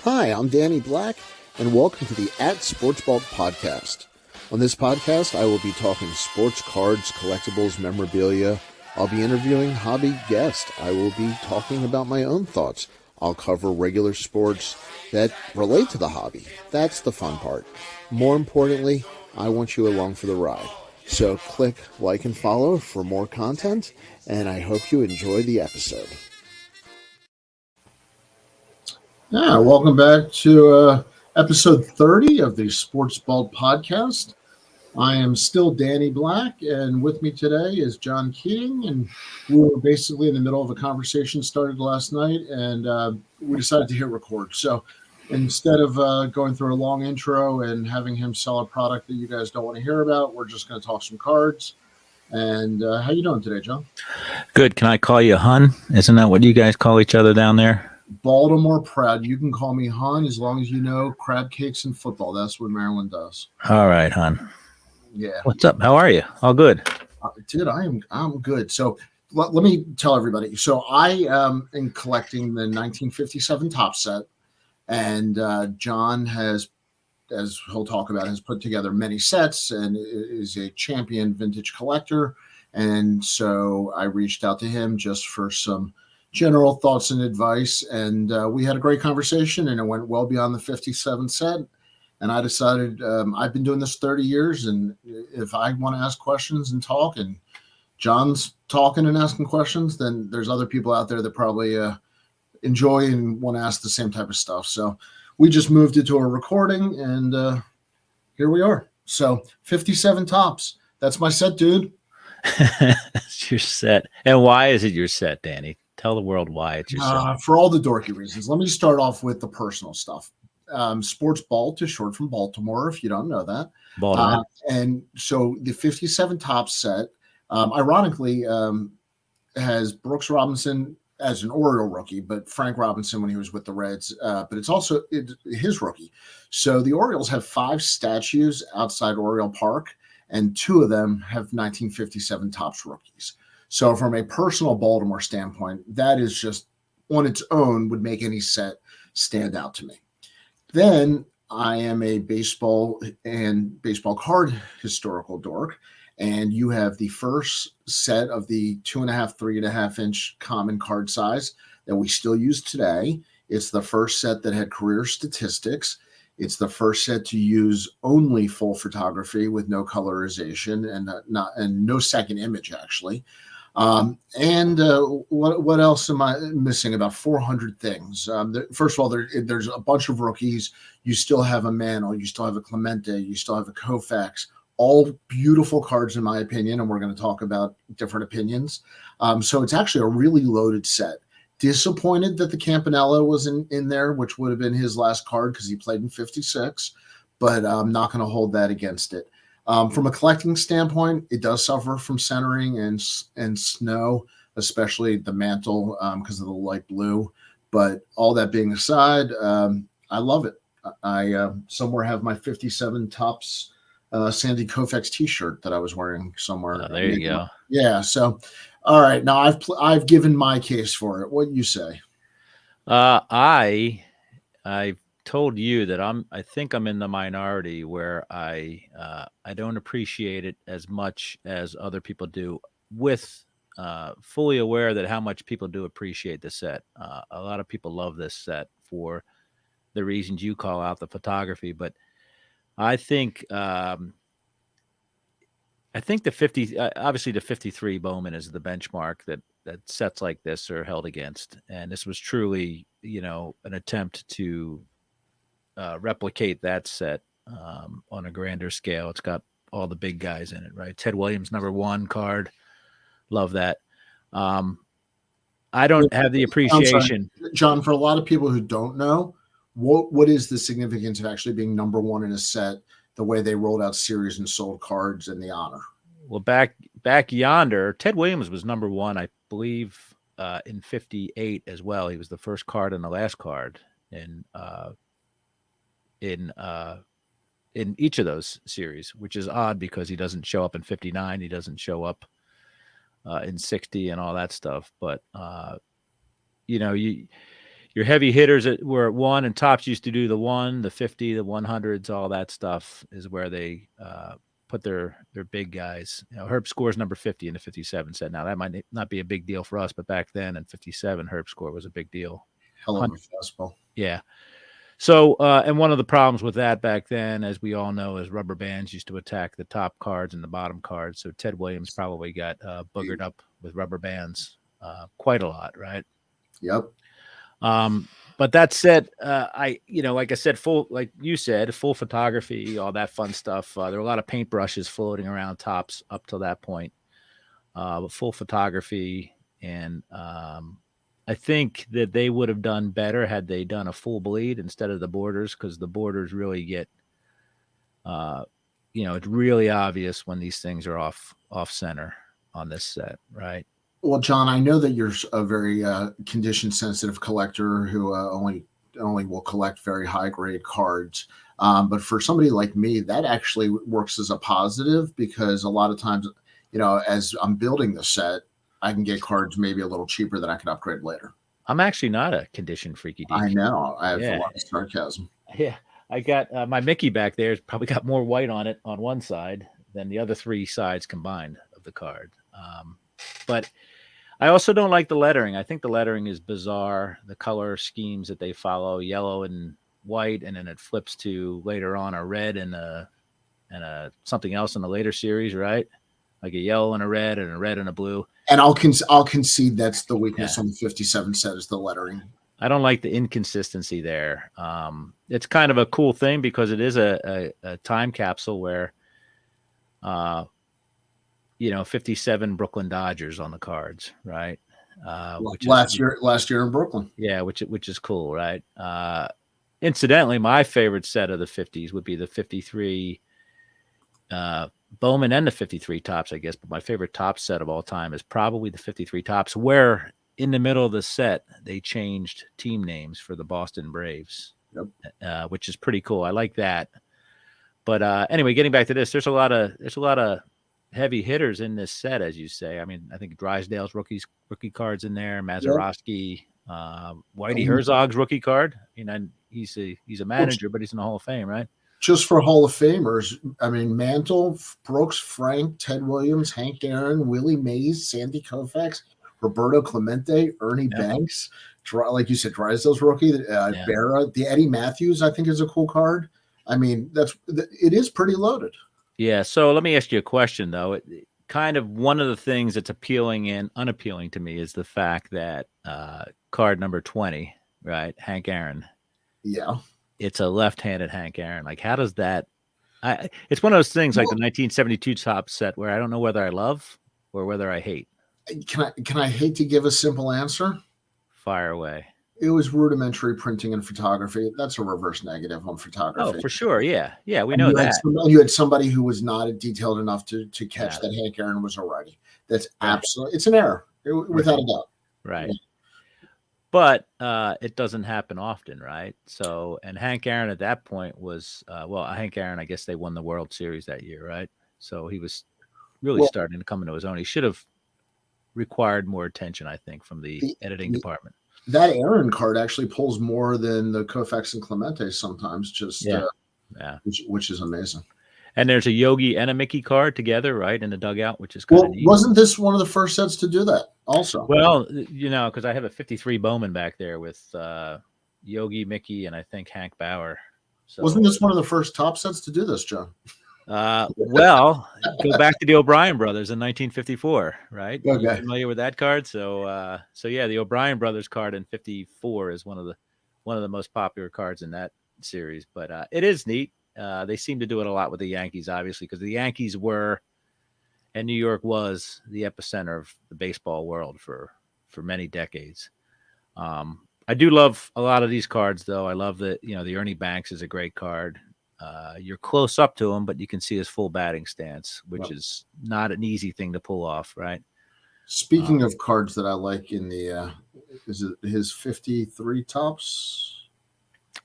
Hi, I'm Danny Black, and welcome to the @SportsBalt podcast. On this podcast, I will be talking sports cards, collectibles, memorabilia. I'll be interviewing hobby guests. I will be talking about my own thoughts. I'll cover regular sports that relate to the hobby. That's the fun part. More importantly, I want you along for the ride. So click like and follow for more content, and I hope you enjoy the episode. Yeah, welcome back to episode 30 of the Sports Balt podcast. I am still Danny Black, and with me today is John Keating, and we were basically in the middle of a conversation started last night, and we decided to hit record. So instead of going through a long intro and having him sell a product that you guys don't want to hear about, we're just going to talk some cards. And how you doing today, John? Good. Can I call you Hun? Isn't that what you guys call each other down there? Baltimore proud. You can call me Hun as long as you know crab cakes and football. That's what Maryland does. All right, Hun. Yeah. What's up? How are you? All good. Dude, I'm good. So let me tell everybody. So I am collecting the 1957 top set, and John has, as he'll talk about, has put together many sets and is a champion vintage collector. And so I reached out to him just for some general thoughts and advice, and we had a great conversation, and it went well beyond the 57 set. And I decided I've been doing this 30 years, and if I want to ask questions and talk, and John's talking and asking questions, then there's other people out there that probably enjoy and want to ask the same type of stuff. So we just moved it to a recording, and here we are. So 57 tops. That's my set, dude. It's your set. And why is it your set, Danny? Tell the world why it's your set. For all the dorky reasons. Let me start off with the personal stuff. Sports Balt is short from Baltimore, if you don't know that. Baltimore. And so the 57 top set, ironically, has Brooks Robinson as an Oriole rookie, but Frank Robinson when he was with the Reds. But it's also his rookie. So the Orioles have 5 statues outside Oriole Park, and 2 of them have 1957 Topps rookies. So from a personal Baltimore standpoint, that is just on its own would make any set stand out to me. Then I am a baseball and baseball card historical dork, and you have the first set of the 2.5, 3.5 inch common card size that we still use today. It's the first set that had career statistics. It's the first set to use only full photography with no colorization and no second image actually. What else am I missing? About 400 things. First of all, there's a bunch of rookies. You still have a Mantle, you still have a Clemente, you still have a Koufax. All beautiful cards, in my opinion, and we're going to talk about different opinions. So it's actually a really loaded set. Disappointed that the Campanella was in there, which would have been his last card because he played in 56, but I'm not going to hold that against it. From a collecting standpoint, it does suffer from centering and snow, especially the Mantle because of the light blue. But all that being aside, I love it. I somewhere have my 57 Topps Sandy Koufax T-shirt that I was wearing somewhere. Oh, there you go. Yeah. So, all right. Now I've given my case for it. What do you say? I told you that I think I'm in the minority where I don't appreciate it as much as other people do, with fully aware that how much people do appreciate the set. A lot of people love this set for the reasons you call out, the photography, but I think the 50 obviously the 53 Bowman is the benchmark that sets like this are held against, and this was truly an attempt to replicate that set on a grander scale. It's got all the big guys in it, right? Ted Williams, #1 card. Love that. I don't have the appreciation. John, for a lot of people who don't know, what is the significance of actually being #1 in a set, the way they rolled out series and sold cards in the honor? Well, back yonder, Ted Williams was #1, I believe, in 58 as well. He was the first card and the last card in each of those series, which is odd because he doesn't show up in 59. He doesn't show up in 60 and all that stuff. But, you your heavy hitters were at 1, and Topps used to do the 1, the 50, the 100s, all that stuff is where they put their big guys. Herb scores number 50 in the 57 set. Now that might not be a big deal for us, but back then in 57, Herb score was a big deal. Hell of a fastball. Yeah. So, and one of the problems with that back then, as we all know, is rubber bands used to attack the top cards and the bottom cards. So Ted Williams probably got boogered up with rubber bands quite a lot, right? Yep. But that said, like I said, like you said, full photography, all that fun stuff. There were a lot of paintbrushes floating around Topps up to that point, but full photography. And I think that they would have done better had they done a full bleed instead of the borders, because the borders really get, it's really obvious when these things are off center on this set, right? Well, John, I know that you're a very condition sensitive collector who only will collect very high grade cards. But for somebody like me, that actually works as a positive, because a lot of times, as I'm building the set, I can get cards maybe a little cheaper that I can upgrade later. I'm actually not a condition freaky deaky. I know. I have a lot of sarcasm. Yeah. I got my Mickey back there. It's probably got more white on it on one side than the other 3 sides combined of the card. But I also don't like the lettering. I think the lettering is bizarre. The color schemes that they follow, yellow and white, and then it flips to later on a red and a something else in the later series, right? Like a yellow and a red and a blue. And I'll concede that's the weakness on the 57 set, is the lettering. I don't like the inconsistency there. It's kind of a cool thing because it is a time capsule where, 57 Brooklyn Dodgers on the cards, right? Last year in Brooklyn. Yeah, which is cool, right? Incidentally, my favorite set of the 50s would be the 53 Bowman and the 53 Topps, I guess. But my favorite Topps set of all time is probably the 53 Topps, where in the middle of the set they changed team names for the Boston Braves, which is pretty cool. I like that. But anyway, getting back to this, there's a lot of heavy hitters in this set, as you say. I mean, I think Drysdale's rookie cards in there, Mazeroski, Whitey Herzog's rookie card. He's a manager, but he's in the Hall of Fame, right? Just for Hall of Famers, I mean, Mantle, Brooks, Frank, Ted Williams, Hank Aaron, Willie Mays, Sandy Koufax, Roberto Clemente, Ernie Banks, like you said, Drysdale's rookie, Berra, the Eddie Matthews, I think is a cool card. I mean, it is pretty loaded. Yeah. So let me ask you a question, though. Kind of one of the things that's appealing and unappealing to me is the fact that card number 20, right, Hank Aaron. Yeah. It's a left-handed Hank Aaron. Like, how does that? It's one of those things like the 1972 Topps set where I don't know whether I love or whether I hate. Can I hate to give a simple answer? Fire away. It was rudimentary printing and photography. That's a reverse negative on photography. Oh, for sure. Yeah. Yeah, we know that. You had somebody who was not detailed enough to catch that Hank Aaron was a righty. That's absolutely, it's an error, without a doubt. Right. Yeah. But it doesn't happen often, right? So, and Hank Aaron at that point was, Hank Aaron, I guess they won the World Series that year, right? So he was really starting to come into his own. He should have required more attention, I think, from the editing department. That Aaron card actually pulls more than the Koufax and Clemente sometimes, which is amazing. And there's a Yogi and a Mickey card together, right, in the dugout, which is kind of neat. Wasn't this one of the first sets to do that also? Well, because I have a 53 Bowman back there with Yogi, Mickey, and I think Hank Bauer. So, wasn't this one of the first Top sets to do this, John? Go back to the O'Brien brothers in 1954, right? Okay. Are you familiar with that card? So yeah, the O'Brien brothers card in 54 is one of the most popular cards in that series. But it is neat. They seem to do it a lot with the Yankees, obviously, because the Yankees were, and New York was, the epicenter of the baseball world for many decades. I do love a lot of these cards, though. I love that the Ernie Banks is a great card. You're close up to him, but you can see his full batting stance, which is not an easy thing to pull off, right? Speaking of cards that I like in the, is it his 53 Topps?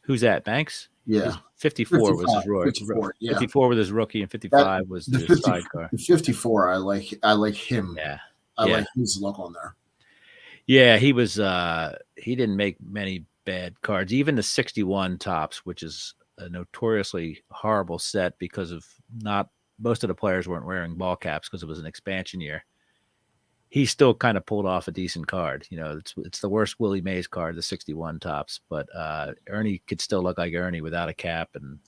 Who's that, Banks? Yeah. 54 was his rookie. 54 was his rookie, and 55 was the sidecar. 54, I like him. Yeah. I like his look on there. Yeah, he was. He didn't make many bad cards. Even the 61 tops, which is a notoriously horrible set because of not most of the players weren't wearing ball caps because it was an expansion year. He still kind of pulled off a decent card. It's the worst Willie Mays card, the 61 tops, but Ernie could still look like Ernie without a cap and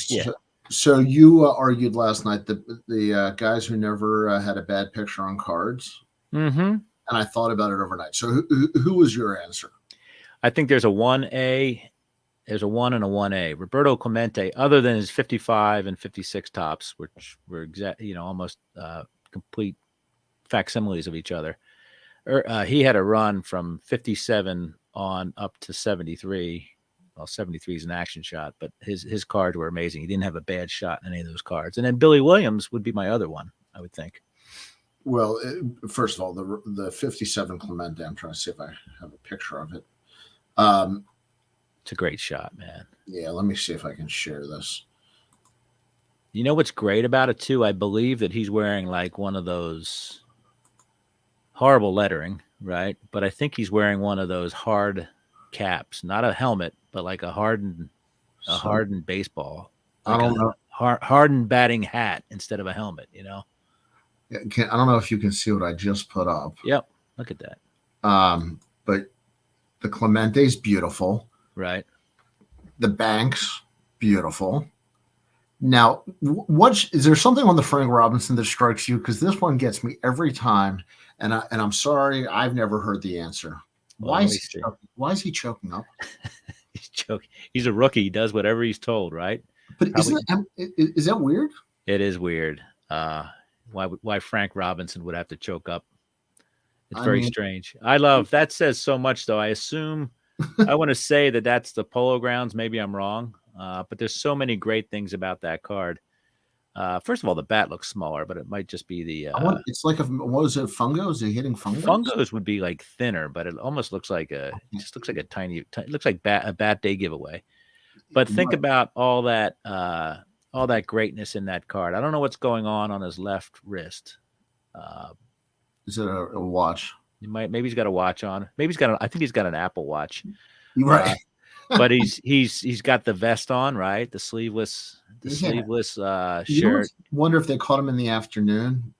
yeah. So you argued last night that the guys who never had a bad picture on cards, and I thought about it overnight. So who was your answer? I think there's a 1A, there's a 1 and a 1A. Roberto Clemente, other than his 55 and 56 tops, which were almost complete facsimiles of each other. He had a run from 57 on up to 73. Well, 73 is an action shot, but his cards were amazing. He didn't have a bad shot in any of those cards. And then Billy Williams would be my other one, I would think. Well, first of all, the 57 Clemente, I'm trying to see if I have a picture of it. It's a great shot, man. Yeah, let me see if I can share this. You know what's great about it, too? I believe that he's wearing like one of those horrible lettering, right? But I think he's wearing one of those hard caps, not a helmet, but like a hardened baseball. Like I don't know. Hardened batting hat instead of a helmet, Yeah, I don't know if you can see what I just put up. Yep. Look at that. But the Clemente's beautiful. Right. The Banks, beautiful. Now, is there something on the Frank Robinson that strikes you? Because this one gets me every time, and I'm sorry, I've never heard the answer. Why is he choking up? He's choking. He's a rookie. He does whatever he's told, right? But is that weird? It is weird. Why Frank Robinson would have to choke up? It's very strange. That says so much, though. I assume I want to say that that's the Polo Grounds. Maybe I'm wrong. But there's so many great things about that card. First of all, the bat looks smaller, but it might just be the. It's like what was it? Fungo? Is he hitting fungos? Fungos would be like thinner, but it almost looks like a tiny. It looks like a bat day giveaway. But think about all that greatness in that card. I don't know what's going on his left wrist. Is it a watch? Maybe he's got a watch on. Maybe I think he's got an Apple Watch. Right. But he's got the vest on, right? The sleeveless shirt. Wonder if they caught him in the afternoon.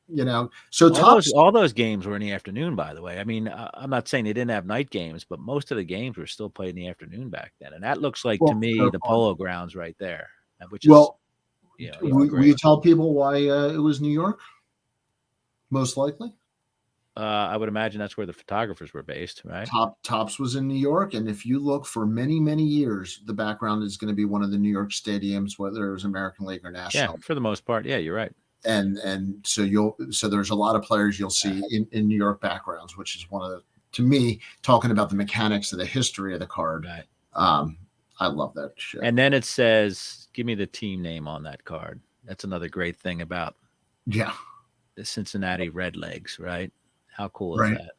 So all those games were in the afternoon. By the way, I mean I'm not saying they didn't have night games, but most of the games were still played in the afternoon back then, and that looks like to me the Polo Grounds right there. Which is will you tell people why it was New York? Most likely. I would imagine that's where the photographers were based, right? Tops was in New York, and if you look for many, many years, the background is going to be one of the New York stadiums, whether it was American League or National. Yeah, for the most part, yeah, you're right. And so there's a lot of players you'll see in New York backgrounds, which is one of the, to me, talking about the mechanics of the history of the card. Right. I love that shit. And then it says, give me the team name on that card. That's another great thing about the Cincinnati Redlegs, right? How cool is that?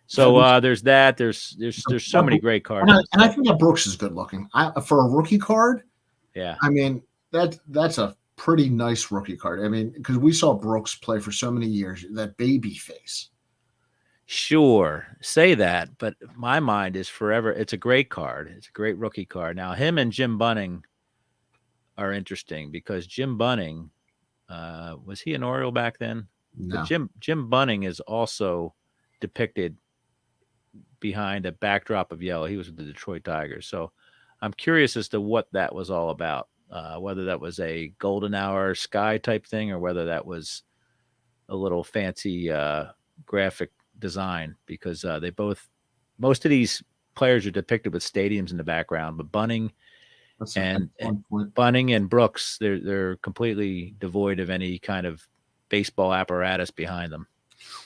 So there's that. There's so many great cards. And I think that Brooks is good looking. For a rookie card, yeah. I mean, that's a pretty nice rookie card. I mean, because we saw Brooks play for so many years, that baby face. Sure, say that, but my mind is forever. It's a great card. It's a great rookie card. Now, him and Jim Bunning are interesting because Jim Bunning, was he an Oriole back then? No. Jim Bunning is also depicted behind a backdrop of yellow. He was with the Detroit Tigers. So I'm curious as to what that was all about, whether that was a golden hour sky type thing or whether that was a little fancy graphic design, because most of these players are depicted with stadiums in the background, but Bunning and Brooks, they're completely devoid of any kind of baseball apparatus behind them.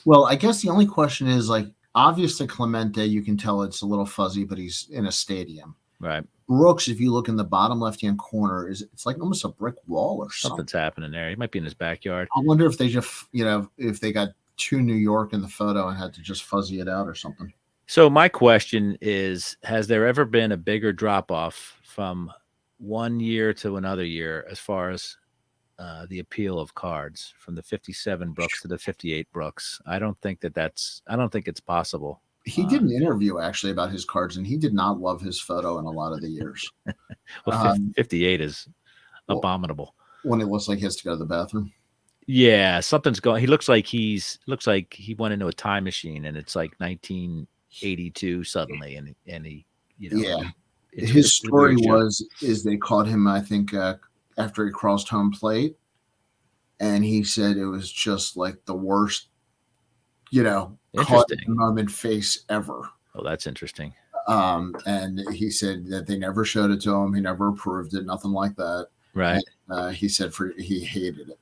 Well, I guess the only question is, like, obviously Clemente, you can tell it's a little fuzzy, but he's in a stadium. Right. Brooks, if you look in the bottom left-hand corner, it's like almost a brick wall or something. Something's happening there. He might be in his backyard. I wonder if they just, if they got too New York in the photo and had to just fuzzy it out or something. So my question is, has there ever been a bigger drop-off from one year to another year as far as the appeal of cards, from the 57 Brooks to the 58 Brooks? I don't think it's possible. He did an interview actually about his cards, and he did not love his photo in a lot of the years. Well, 58 is abominable. When it looks like he has to go to the bathroom. Yeah, something's going. He looks like he went into a time machine, and it's like 1982 suddenly, and he, yeah. His story is they caught him, I think, after he crossed home plate, and he said it was just like the worst, caught in the moment face ever. Oh, that's interesting. And he said that they never showed it to him. He never approved it, nothing like that. Right. And, he said he hated it.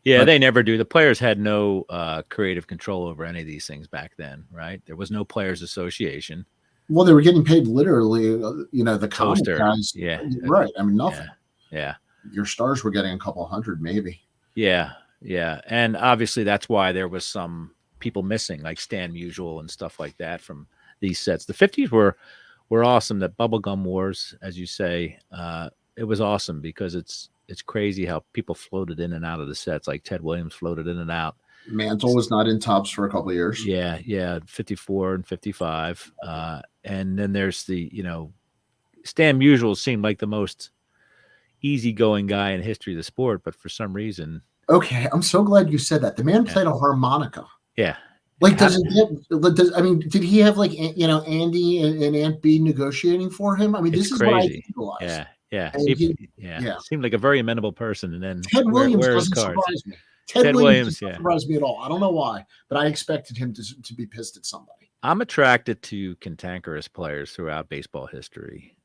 Yeah, they never do. The players had no creative control over any of these things back then, right? There was no players association. Well, they were getting paid literally, the comic guys. Yeah. Right. I mean, nothing. Yeah. Your stars were getting a couple hundred, maybe. Yeah. Yeah. And obviously that's why there was some people missing, like Stan Musial and stuff like that from these sets. The 50s were awesome. The Bubblegum Wars, as you say, it was awesome because it's crazy how people floated in and out of the sets. Like Ted Williams floated in and out. Mantle was not in tops for a couple of years. Yeah, 54 and 55. And then there's the, Stan Musial seemed like the most easygoing guy in history of the sport, but for some reason. Okay, I'm so glad you said that. The man played a harmonica. Yeah. Like, did he have like, Andy and Aunt B negotiating for him? I mean, this is crazy. What I realized. Yeah. Seemed like a very amenable person. And then Ted Williams doesn't surprise me. Ted Williams doesn't surprise me at all. I don't know why, but I expected him to be pissed at somebody. I'm attracted to cantankerous players throughout baseball history.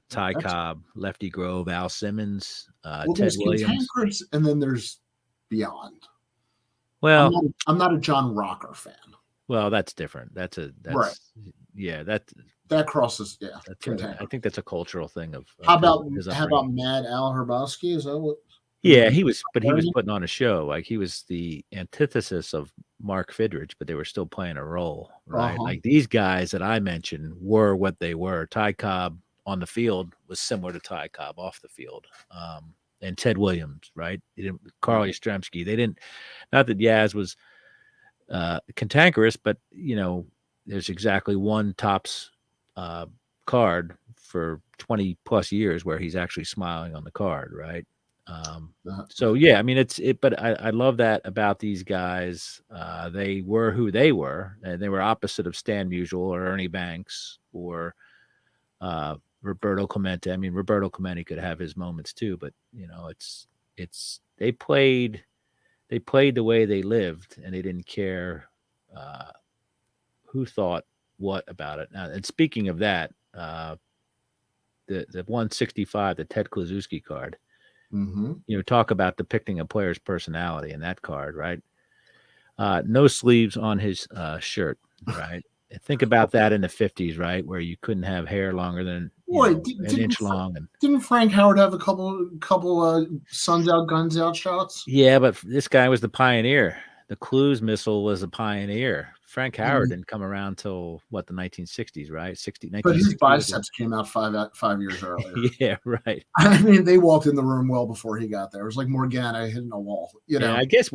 Ty Cobb, Lefty Grove, Al Simmons, Ted Williams. And then there's beyond. Well, I'm not a John Rocker fan. Well, that's different. That's right. Yeah, that crosses. Yeah, I think that's a cultural thing. How about Mad Al Hrabowski? Is that what? Yeah, he was putting on a show. Like he was the antithesis of Mark Fidrich, but they were still playing a role, right? Like these guys that I mentioned were what they were. Ty Cobb on the field was similar to Ty Cobb off the field. And Ted Williams, right? Carl Yastrzemski. They didn't. Not that Yaz was cantankerous, but there's exactly one Topps card for 20 plus years where he's actually smiling on the card, right? So yeah, I mean but I love that about these guys. They were who they were, and they were opposite of Stan Musial or Ernie Banks or Roberto Clemente. I mean, Roberto Clemente could have his moments too, but they played the way they lived, and they didn't care who thought what about it. Now, and speaking of that, the 165, the Ted Kluszewski card. Mm-hmm. Talk about depicting a player's personality in that card, right? No sleeves on his shirt, right? Think about that in the 50s, right? Where you couldn't have hair longer than an inch long. And didn't Frank Howard have a couple suns out, guns out shots? Yeah, but this guy was the pioneer. The Clues missile was a pioneer. Frank Howard didn't come around till the 1960s, right? But his biceps came out 5 years earlier. Yeah, right. I mean, they walked in the room well before he got there. It was like Morgana hitting a wall. Yeah, I guess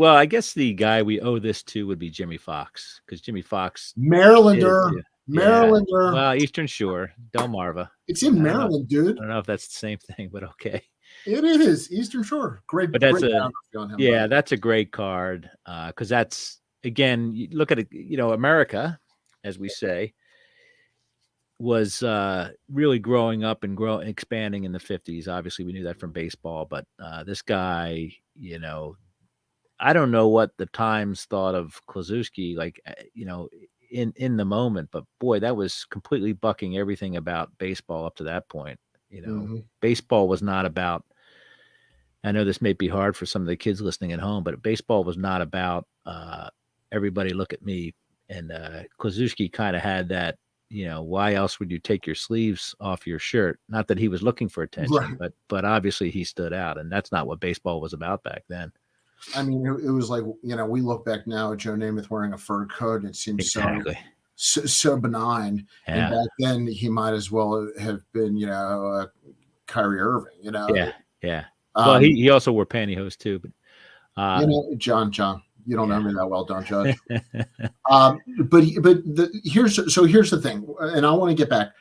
the guy we owe this to would be Jimmy Fox, because Jimmy Fox, Marylander. Well, Eastern Shore, Delmarva. It's in Maryland, dude. I don't know if that's the same thing, but okay. It is Eastern Shore. Great, but that's that's a great card because that's, again, you look at it. America, as we say, was really growing up and expanding in the 50s. Obviously, we knew that from baseball, but this guy, I don't know what the Times thought of Kluszewski, like, in the moment, but boy, that was completely bucking everything about baseball up to that point. Baseball was not about, I know this may be hard for some of the kids listening at home, but baseball was not about everybody look at me. And Kluszewski kind of had that, why else would you take your sleeves off your shirt? Not that he was looking for attention, right. but obviously he stood out, and that's not what baseball was about back then. I mean, it was like, we look back now at Joe Namath wearing a fur coat, and it seems so benign. Yeah. And back then, he might as well have been, Kyrie Irving. Yeah. Well, he also wore pantyhose too. But John, You don't Yeah. know me that well. Don't judge. Here's the thing, and I want to get back.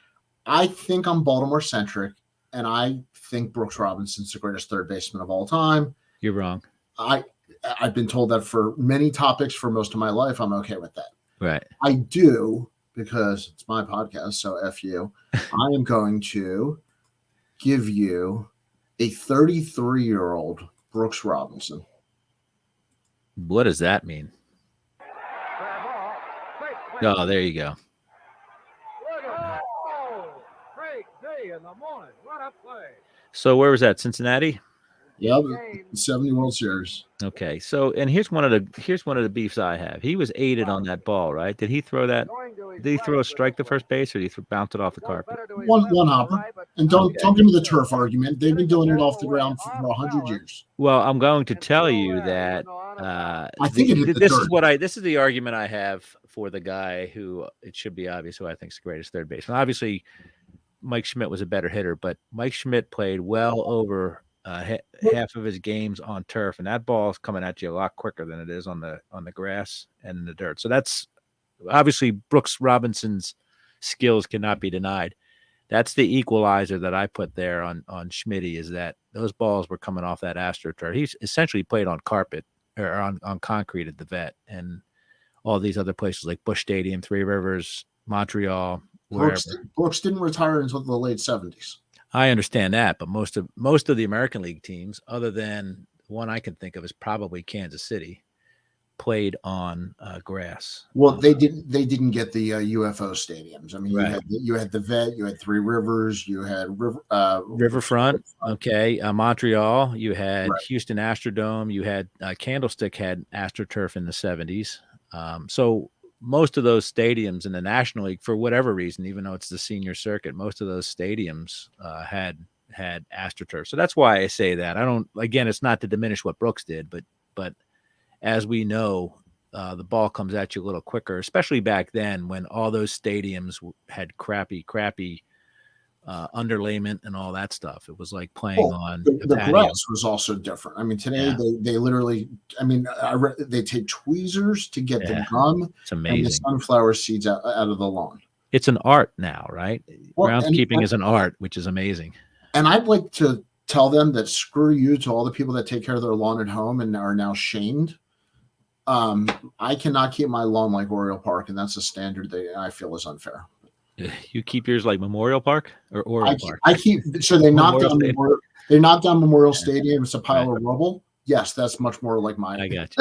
I think I'm Baltimore centric, and I think Brooks Robinson's the greatest third baseman of all time. You're wrong. I've been told that for many topics for most of my life. I'm okay with that. Right. I do, because it's my podcast, so F you. I am going to give you a 33-year-old Brooks Robinson. What does that mean? Oh, there you go. So where was that? Cincinnati? Yeah, the 70 World Series. Okay. So, and here's one of the beefs I have. He was aided on that ball, right? Did he throw that? Did he throw a strike to first base, or did he bounce it off the carpet? One hopper. And don't give me the turf argument. They've been doing it off the ground for 100 years. Well, I'm going to tell you that I think this is the argument I have for the guy who, it should be obvious, who I think is the greatest third baseman. Obviously, Mike Schmidt was a better hitter, but Mike Schmidt played well over half of his games on turf, and that ball is coming at you a lot quicker than it is on the grass and in the dirt. So that's obviously Brooks Robinson's skills cannot be denied. That's the equalizer that I put there on Schmitty, is that those balls were coming off that AstroTurf. He's essentially played on carpet or on concrete at the Vet and all these other places like Busch Stadium, Three Rivers, Montreal. Brooks didn't retire until the late 70s. I understand that, but most of the American League teams, other than one I can think of, is probably Kansas City, played on grass. Well, they didn't get the UFO stadiums. I mean, right. you had the Vet, you had Three Rivers, you had Riverfront. Okay, Montreal. You had Houston Astrodome. You had Candlestick had AstroTurf in the 70s. So most of those stadiums in the National League, for whatever reason, even though it's the senior circuit, most of those stadiums had AstroTurf. So that's why I say that. I don't. Again, it's not to diminish what Brooks did, but as we know, the ball comes at you a little quicker, especially back then when all those stadiums had crappy underlayment and all that stuff. It was like playing on the grass was also different. I mean, today they literally, I mean, they take tweezers to get the gum and the sunflower seeds out of the lawn. It's an art now, right? Groundskeeping is an art, which is amazing. And I'd like to tell them that screw you to all the people that take care of their lawn at home and are now shamed. I cannot keep my lawn like Oriole Park, and that's a standard that I feel is unfair. You keep yours like Memorial Park or Oriole Park? I keep, so they knocked down Memorial Stadium. It's a pile of rubble. Yes, that's much more like mine. I got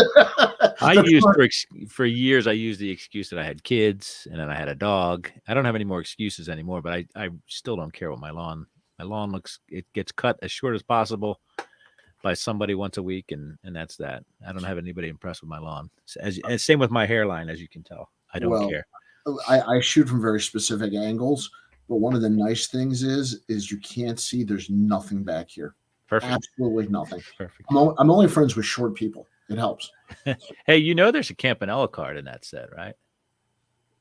you. For years, I used the excuse that I had kids and then I had a dog. I don't have any more excuses anymore, but I still don't care what my lawn looks. It gets cut as short as possible by somebody once a week, and that's that. I don't have anybody impressed with my lawn. And same with my hairline, as you can tell. I don't care. I shoot from very specific angles, but one of the nice things is you can't see. There's nothing back here. Perfect. Absolutely nothing. Perfect. I'm only friends with short people. It helps. Hey, there's a Campanella card in that set, right?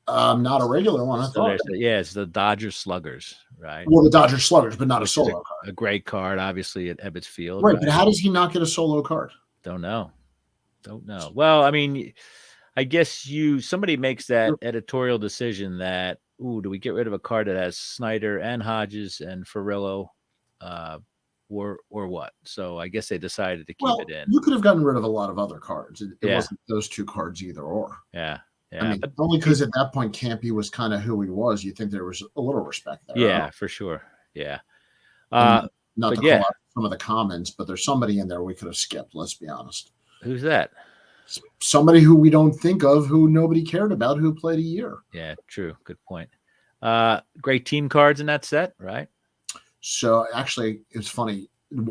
Not a regular one. It's the Dodgers Sluggers, right? Well, the Dodgers Sluggers, but not a solo card. A great card, obviously, at Ebbets Field. Right, but how does he not get a solo card? Don't know. Well, I mean, I guess somebody makes that editorial decision that, do we get rid of a card that has Snyder and Hodges and Ferrillo, or what? So I guess they decided to keep it in. You could have gotten rid of a lot of other cards. It wasn't those two cards either or. Yeah. I mean, but only because at that point Campy was kind of who he was. You think there was a little respect there. Yeah, for sure. Yeah. Not to call out some of the comments, but there's somebody in there we could have skipped. Let's be honest. Who's that? Somebody who we don't think of, who nobody cared about, who played a year. Yeah, true. Good point. Great team cards in that set, right? So actually, it's funny.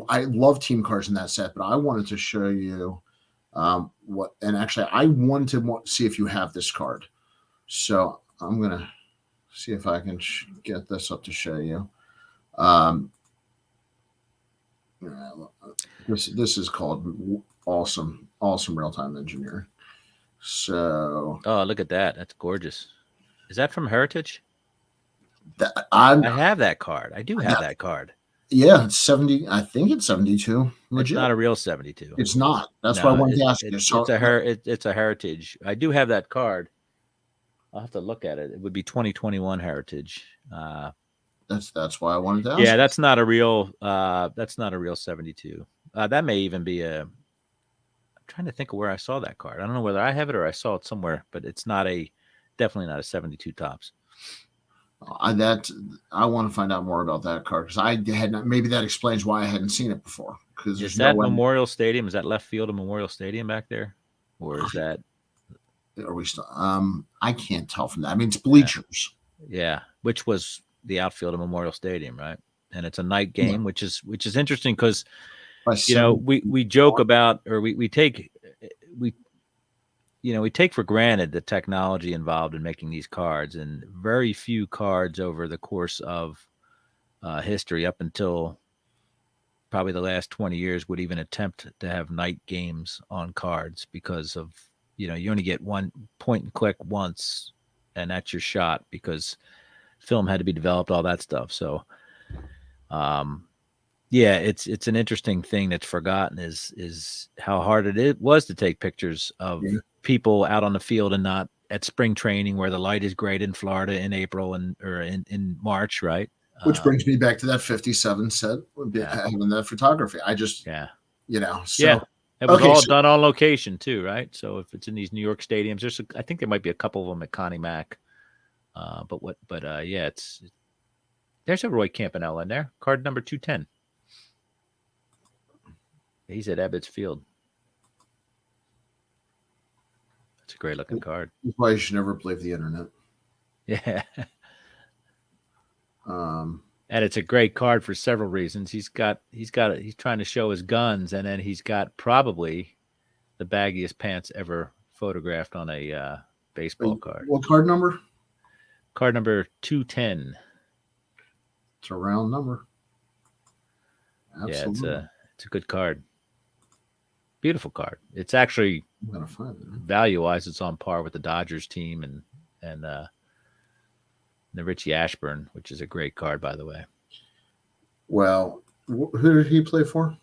I love team cards in that set, but I wanted to show you I wanted to see if you have this card. So I'm going to see if I can get this up to show you. This is called awesome real-time engineering. So look at that. That's gorgeous. Is that from Heritage? I have that card. I do have that card. Yeah, it's 70. I think it's 72. It's Legit. not a real 72. It's not. That's why I No, wanted to ask you. it's So it's a heritage. I do have that card. I'll have to look at it. It would be 2021 heritage. that's why I wanted to Yeah, ask you. that's not a real 72. That may even be a, I'm trying to think of where I saw that card. I don't know whether I have it or I saw it somewhere, but it's not definitely not a 72 tops. I want to find out more about that card because I had not. Maybe that explains why I hadn't seen it before. Because Is there's no that way. Memorial Stadium? Is that left field of Memorial Stadium back there? Or is that, Are we still? I can't tell from that. I mean, it's yeah, bleachers. yeah, which was the outfield of Memorial Stadium, right? And it's a night Yeah, game, which is interesting because, by we joke about, or we take, we we take for granted the technology involved in making these cards, and very few cards over the course of history up until probably the last 20 years would even attempt to have night games on cards because of, you only get one point and click once, and that's your shot, because film had to be developed, all that stuff. So um yeah, it's an interesting thing that's forgotten, is how hard was to take pictures of yeah. people out on the field and not at spring training where the light is great in Florida in April or in March, right? Which brings me back to that 57 set, Yeah, having that photography. I just, yeah, yeah. so It was okay. all So done on location too, right? So if it's in these New York stadiums, I think there might be a couple of them at Connie Mack. Yeah, there's a Roy Campanella in there, card number 210. He's at Ebbets Field. It's a great looking card. that's why you should never believe the internet. Yeah. Um, And it's a great card for several reasons. He's trying to show his guns, and then he's got probably the baggiest pants ever photographed on a baseball card. what card number? Card number 210. It's a round number. Yeah, Absolutely. it's a good card. Beautiful card. It's actually, I'm gonna find it. value wise, it's on par with the Dodgers team and the Richie Ashburn, which is a great card, by the way. Well, who did he play for?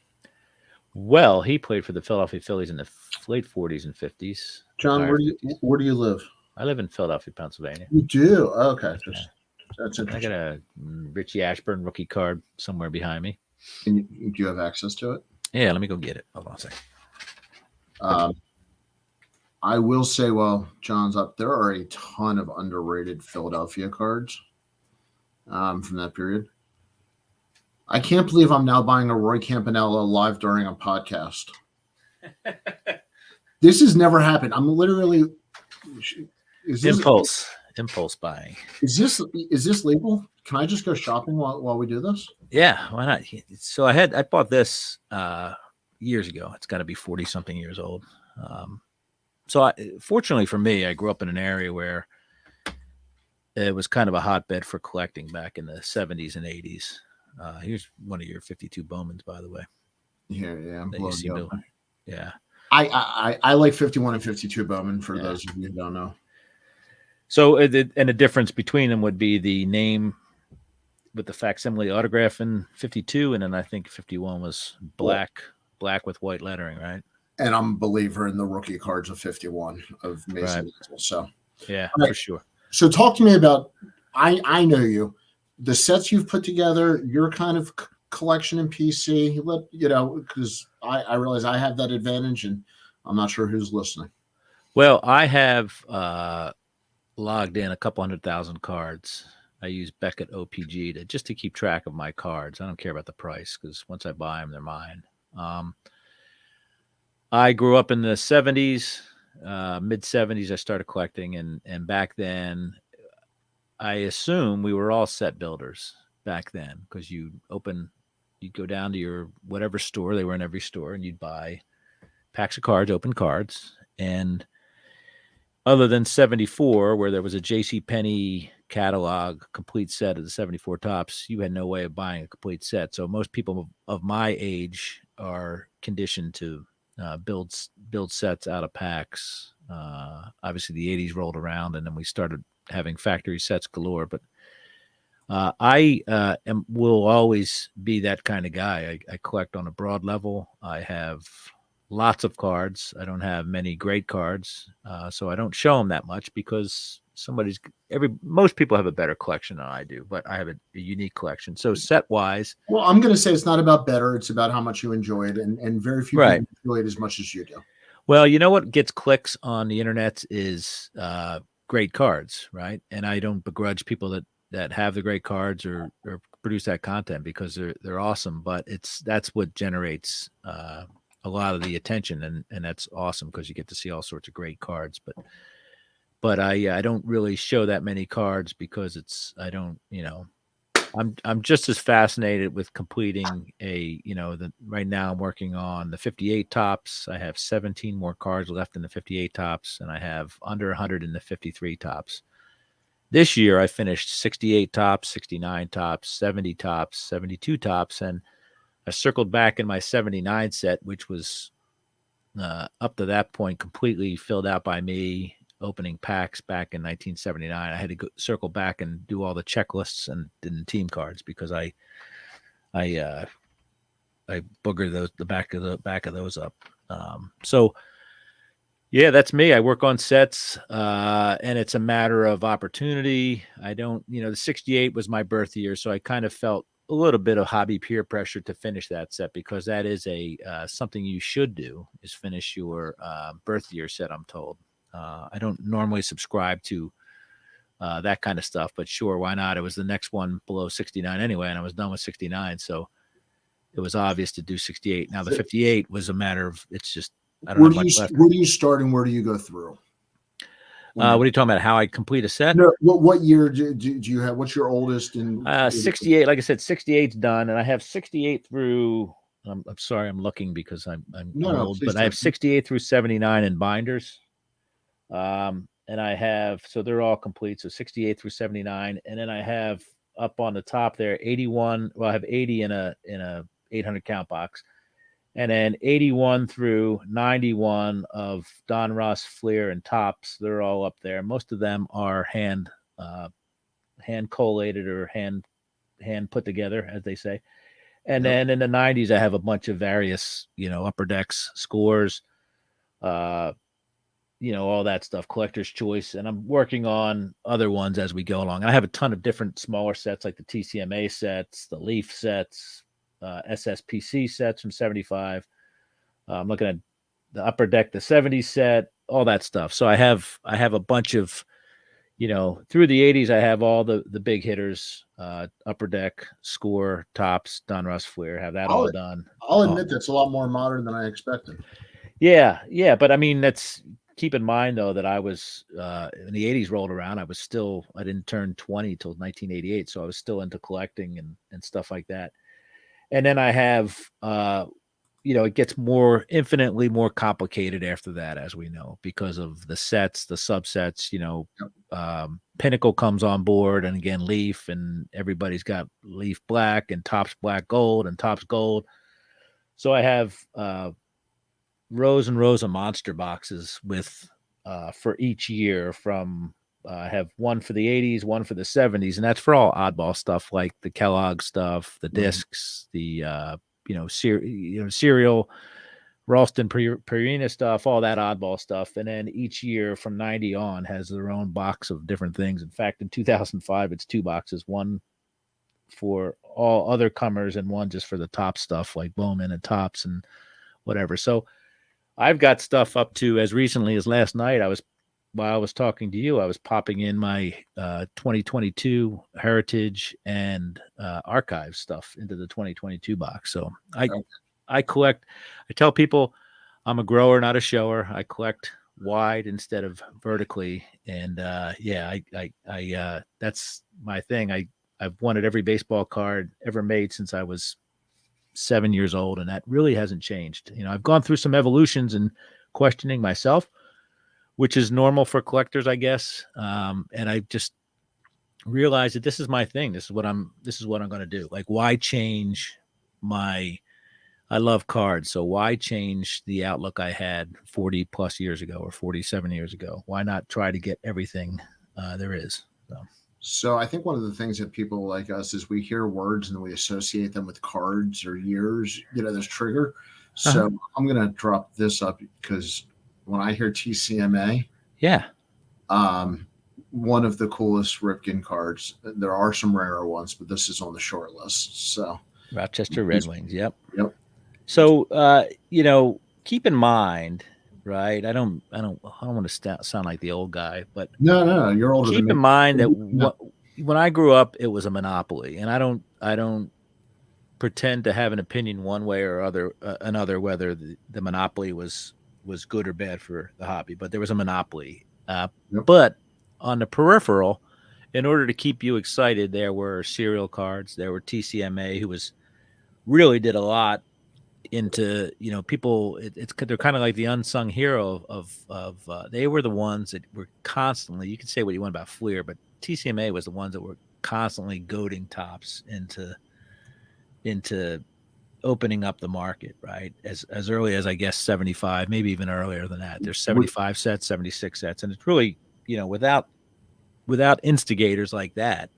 Well, he played for the Philadelphia Phillies in the late 40s and 50s. John, where do you live? I live in Philadelphia, Pennsylvania. You do? Okay. Yeah. That's I interesting. got a Richie Ashburn rookie card somewhere behind me. Do you have access to it? Yeah, let me go get it. Hold on a second. I will say, while John's up, there are a ton of underrated Philadelphia cards from that period. I can't believe I'm now buying a Roy Campanella live during a podcast. This has never happened. I'm literally. Is this Impulse buying. Is this legal? Can I just go shopping while we do this? Yeah, why not? So I bought this years ago. It's got to be 40 something years old. Fortunately for me, I grew up in an area where it was kind of a hotbed for collecting back in the 70s and 80s. Here's one of your 52 Bowmans, by the way. Yeah. I'm blowing you up. Yeah. I like 51 and 52 Bowman for those of you who don't know. So, and the difference between them would be the name with the facsimile autograph in 52, and then I think 51 was black with white lettering, right? And I'm a believer in the rookie cards of 51 of Mason. Right. So yeah, right. For sure. So talk to me about, I know you, the sets you've put together, your kind of collection in PC, because I realize I have that advantage, and I'm not sure who's listening. Well, I have logged in a couple 100,000 cards. I use Beckett OPG just to keep track of my cards. I don't care about the price, because once I buy them, they're mine. I grew up in the 70s, mid 70s. I started collecting, and back then, I assume we were all set builders back then, because you'd go down to your whatever store, they were in every store, and you'd buy packs of cards, open cards. And other than 74, where there was a JCPenney catalog complete set of the 74 tops, you had no way of buying a complete set. So most people of my age are conditioned to build sets out of packs. Obviously, the 80s rolled around, and then we started having factory sets galore. But will always be that kind of guy. I collect on a broad level. I have lots of cards. I don't have many great cards, so I don't show them that much because most people have a better collection than I do, but I have a unique collection. So set wise, Well, I'm going to say it's not about better; it's about how much you enjoy it, and very few right? people enjoy it as much as you do. Well, you know what gets clicks on the internet is great cards, right? And I don't begrudge people that have the great cards or produce that content because they're awesome. But that's what generates a lot of the attention, and that's awesome because you get to see all sorts of great cards. But I don't really show that many cards because I don't I'm just as fascinated with completing right now I'm working on the 58 tops. I have 17 more cards left in the 58 tops, and I have under 100 in the 53 tops. This year I finished 68 tops, 69 tops, 70 tops, 72 tops, and I circled back in my 79 set, which was up to that point completely filled out by me opening packs back in 1979. I had to circle back and do all the checklists and team cards because I I booger the back of those up. So yeah, that's me. I work on sets, and it's a matter of opportunity. I don't, the 68 was my birth year, so I kind of felt a little bit of hobby peer pressure to finish that set because that is a something you should do is finish your birth year set. I'm told. I don't normally subscribe to that kind of stuff, but sure, why not? It was the next one below 69 anyway, and I was done with 69, so it was obvious to do 68. Now the 58 was a matter of it's just I don't have much left. Where do you start and where do you go through? What are you talking about? How I complete a set? No, what year do you have? What's your oldest? And 68. Like I said, 68's done, and I have 68 through. I'm sorry, I'm looking because I'm old, but I have 68 through 79 in binders. And I have so they're all complete. So 68 through 79, and then I have up on the top there 81. Well, I have 80 in a 800 count box. And then 81 through 91 of Don Ross Fleer and tops, they're all up there. Most of them are hand collated or hand put together, as they say. And then in the 90s, I have a bunch of various, upper decks, scores, all that stuff, collector's choice. And I'm working on other ones as we go along. I have a ton of different smaller sets like the TCMA sets, the Leaf sets, SSPC sets from 75. I'm looking at the upper deck, the 70s set, all that stuff. So I have a bunch of, through the 80s, I have all the big hitters, upper deck, score, tops, Don Ross Fleer, have that all done. I'll admit that's a lot more modern than I expected. Yeah. But I mean, keep in mind though that I was when the 80s rolled around, I didn't turn 20 till 1988, so I was still into collecting and stuff like that. And then I have, it gets infinitely more complicated after that, as we know, because of the sets, the subsets, Pinnacle comes on board and again, Leaf, and everybody's got Leaf black and tops black gold and tops gold. So I have rows and rows of monster boxes with, for each year from, I have one for the 80s, one for the 70s, and that's for all oddball stuff like the Kellogg stuff, the discs, the cereal, Ralston Purina stuff, all that oddball stuff. And then each year from 90 on has their own box of different things. In fact, in 2005, it's 2 boxes, one for all other comers and one just for the top stuff like Bowman and tops and whatever. So I've got stuff up to as recently as last night. While I was talking to you, I was popping in my 2022 Heritage and Archive stuff into the 2022 box. So I collect. I tell people I'm a grower, not a shower. I collect wide instead of vertically, and that's my thing. I've wanted every baseball card ever made since I was 7 years old, and that really hasn't changed. I've gone through some evolutions and questioning myself, which is normal for collectors, I guess. And I just realized that this is my thing. This is what I'm going to do. Like, why change I love cards. So why change the outlook I had 40 plus years ago or 47 years ago? Why not try to get everything there is? So. So I think one of the things that people like us is we hear words and we associate them with cards or years, this trigger. Uh-huh. So I'm going to drop this up because when I hear TCMA, Yeah. um, one of the coolest Ripken cards. There are some rarer ones, but this is on the short list. So, Rochester Red Wings. Yep. yep. So, keep in mind, right? I don't want to sound like the old guy, but No, no, no, you're older than keep me. in mind that No, when I grew up, it was a monopoly, and I don't pretend to have an opinion one way or another whether the monopoly was good or bad for the hobby, but there was a monopoly. yep. But on the peripheral, in order to keep you excited, there were serial cards, there were TCMA, who was really did a lot into people. They're kind of like the unsung hero of they were the ones that were constantly. You can say what you want about Fleer, but TCMA was the ones that were constantly goading tops into opening up the market, right? As early as I guess 75, maybe even earlier than that. There's Would- 75 sets, 76 sets, and it's really without instigators like that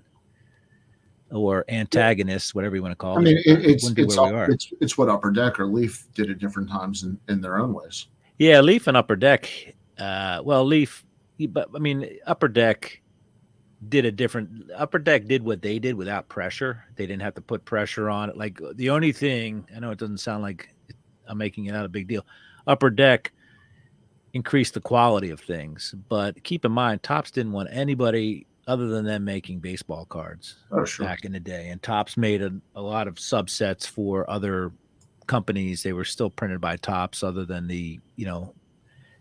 or antagonists, whatever you want to I call it, mean, wouldn't be where we are. it's what Upper Deck or Leaf did at different times in their own ways. Yeah, Leaf and Upper Deck. Leaf, but I mean, Upper Deck did a different. Upper Deck did what they did without pressure. They didn't have to put pressure on it. Like the only thing I know, it doesn't sound like I'm making it out a big deal. Upper Deck increased the quality of things, but keep in mind, Topps didn't want anybody other than them making baseball cards Oh, sure. back in the day, and Topps made a lot of subsets for other companies. They were still printed by Topps, other than the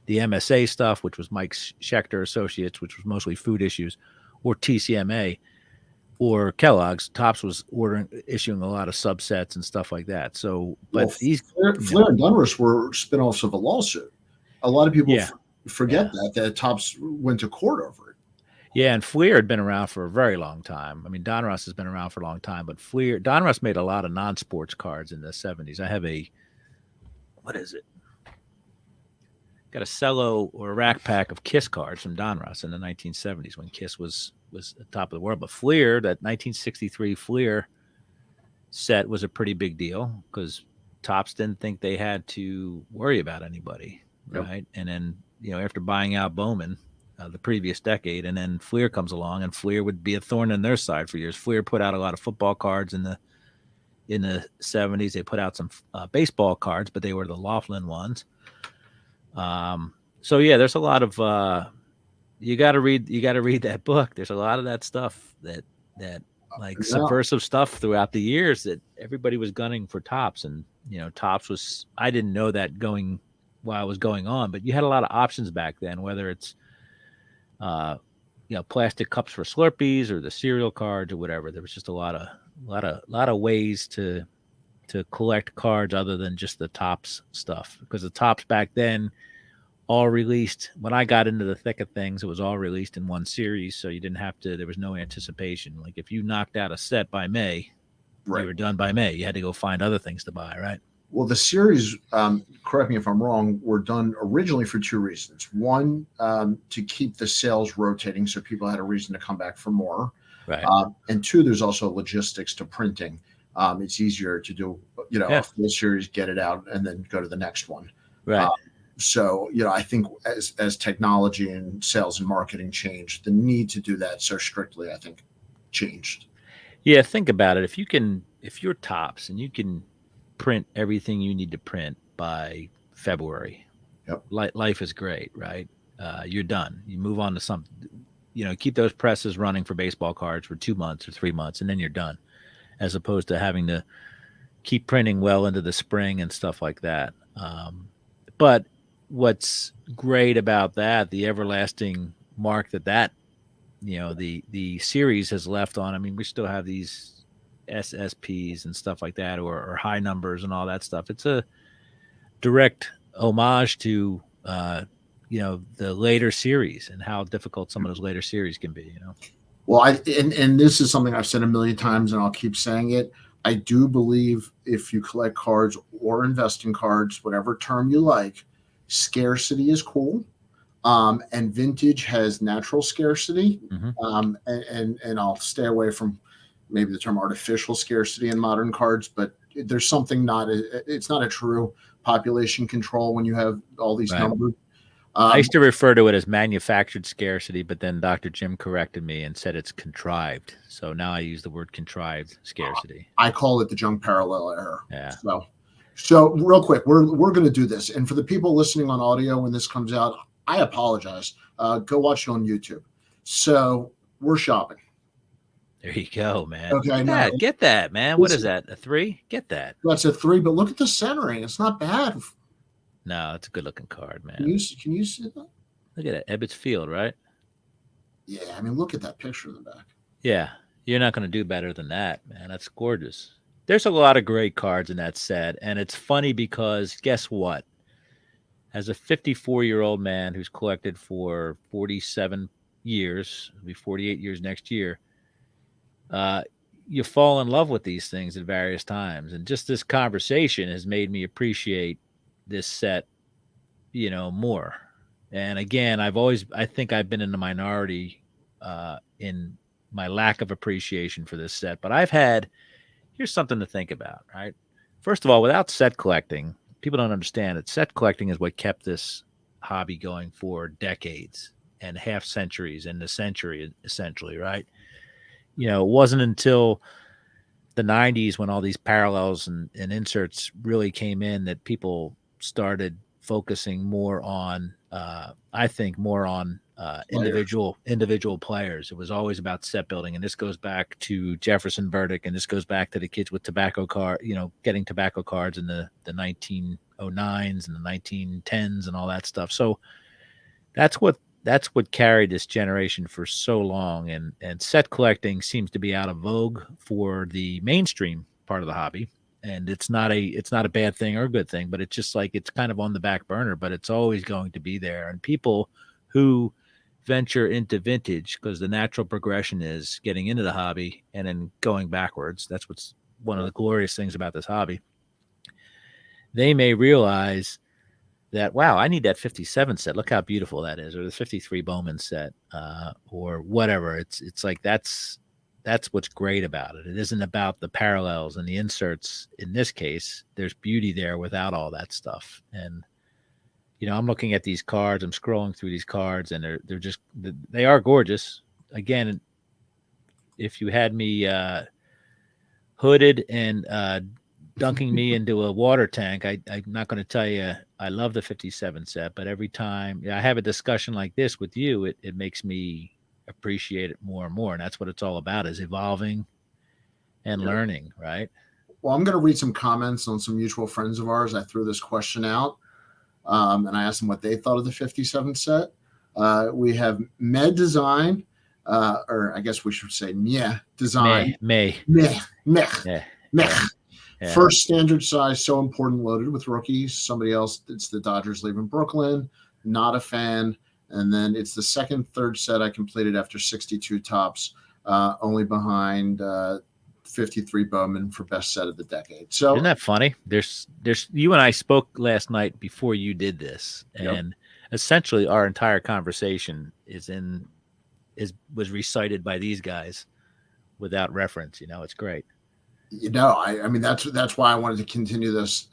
MSA stuff, which was Mike Schechter Associates, which was mostly food issues, or TCMA or Kellogg's. Topps was issuing a lot of subsets and stuff like that. So, but Well, these, Flair and Donruss were spinoffs of a lawsuit. A lot of people yeah, forget yeah. that Topps went to court over it. Yeah, and Fleer had been around for a very long time. I mean, Donruss has been around for a long time, but Donruss made a lot of non-sports cards in the 70s. I have what is it? Got a cello or a rack pack of Kiss cards from Donruss in the 1970s when Kiss was the top of the world. But Fleer, that 1963 Fleer set was a pretty big deal because Topps didn't think they had to worry about anybody, Yep. right? And then after buying out Bowman the previous decade, and then Fleer comes along, and Fleer would be a thorn in their side for years. Fleer put out a lot of football cards in the 70s. They put out some baseball cards, but they were the Laughlin ones. So yeah, there's a lot of you got to read that book. There's a lot of that stuff that like subversive stuff throughout the years that everybody was gunning for Topps, and Topps was. I didn't know that while it was going on, but you had a lot of options back then, whether it's plastic cups for Slurpees or the cereal cards or whatever. There was just a lot of ways to collect cards other than just the Topps stuff, because the Topps back then all released. When I got into the thick of things, it was all released in one series, so you didn't have to. There was no anticipation. Like if you knocked out a set by May, right, you were done by May. You had to go find other things to buy, right? Well, the series, correct me if I'm wrong, were done originally for two reasons. One, to keep the sales rotating so people had a reason to come back for more. Right. And two, there's also logistics to printing. It's easier to do, a full series, get it out, and then go to the next one. Right. So, I think as technology and sales and marketing changed, the need to do that so strictly, I think, changed. Yeah, think about it. If you're Topps and you can print everything you need to print by February, yep. Life is great, right? You're done. You move on to something. Keep those presses running for baseball cards for 2 months or 3 months, and then you're done, as opposed to having to keep printing well into the spring and stuff like that. But what's great about that, the everlasting mark that the series has left on. I mean, we still have these SSPs and stuff like that, or high numbers and all that stuff. It's a direct homage to the later series and how difficult some of those later series can be. Well, and this is something I've said a million times, and I'll keep saying it. I do believe if you collect cards or invest in cards, whatever term you like, scarcity is cool. And vintage has natural scarcity. Mhm. And I'll stay away from maybe the term artificial scarcity in modern cards, but there's something it's not a true population control when you have all these Right. numbers. I used to refer to it as manufactured scarcity, but then Dr. Jim corrected me and said it's contrived. So now I use the word contrived scarcity. I call it the junk parallel error. Yeah. So real quick, we're going to do this. And for the people listening on audio when this comes out, I apologize. Go watch it on YouTube. So we're shopping. There you go, man. Okay, Get that, man. What is that? A 3? Get that. That's a 3, but look at the centering. It's not bad. No, it's a good looking card, man. Can you see that? Look at it. Ebbets Field, right? Yeah, I mean, look at that picture in the back. Yeah, you're not going to do better than that, man. That's gorgeous. There's a lot of great cards in that set, and it's funny because guess what? As a 54-year-old man who's collected for 47 years, it'll be 48 years next year, you fall in love with these things at various times. And just this conversation has made me appreciate this set, more. And again, I think I've been in the minority in my lack of appreciation for this set. But here's something to think about, right? First of all, without set collecting, people don't understand that set collecting is what kept this hobby going for decades and half centuries and a century, essentially, right? It wasn't until the 90s when all these parallels and inserts really came in that people started focusing more on, I think, more on individual players. It was always about set building, and this goes back to Jefferson Burdick, and this goes back to the kids with tobacco getting tobacco cards in the 1909s and the 1910s and all that stuff. So that's what carried this generation for so long, and set collecting seems to be out of vogue for the mainstream part of the hobby. And it's not a bad thing or a good thing, but it's just like it's kind of on the back burner, but it's always going to be there. And people who venture into vintage, because the natural progression is getting into the hobby and then going backwards. That's what's one of the glorious things about this hobby. They may realize that, wow, I need that 57 set. Look how beautiful that is, or the 53 Bowman set, or whatever. It's like that's what's great about it. It isn't about the parallels and the inserts. In this case, there's beauty there without all that stuff. And I'm looking at these cards. I'm scrolling through these cards, and they are gorgeous. Again, if you had me hooded and dunking me into a water tank, I'm not going to tell you I love the 57 set, but every time I have a discussion like this with you, it makes me appreciate it more and more. And that's what it's all about, is evolving and learning, right? Well, I'm going to read some comments on some mutual friends of ours. I threw this question out, and I asked them what they thought of the 57 set. We have Med Design, or I guess we should say Meh Design. Meh. Yeah. First standard size, so important, loaded with rookies. Somebody else, it's the Dodgers leaving Brooklyn. Not a fan. And then it's the third set I completed after 62 tops, only behind 53 Bowman for best set of the decade. So isn't that funny? There's you and I spoke last night before you did this, and essentially our entire conversation was recited by these guys without reference. It's great. I mean, that's why I wanted to continue this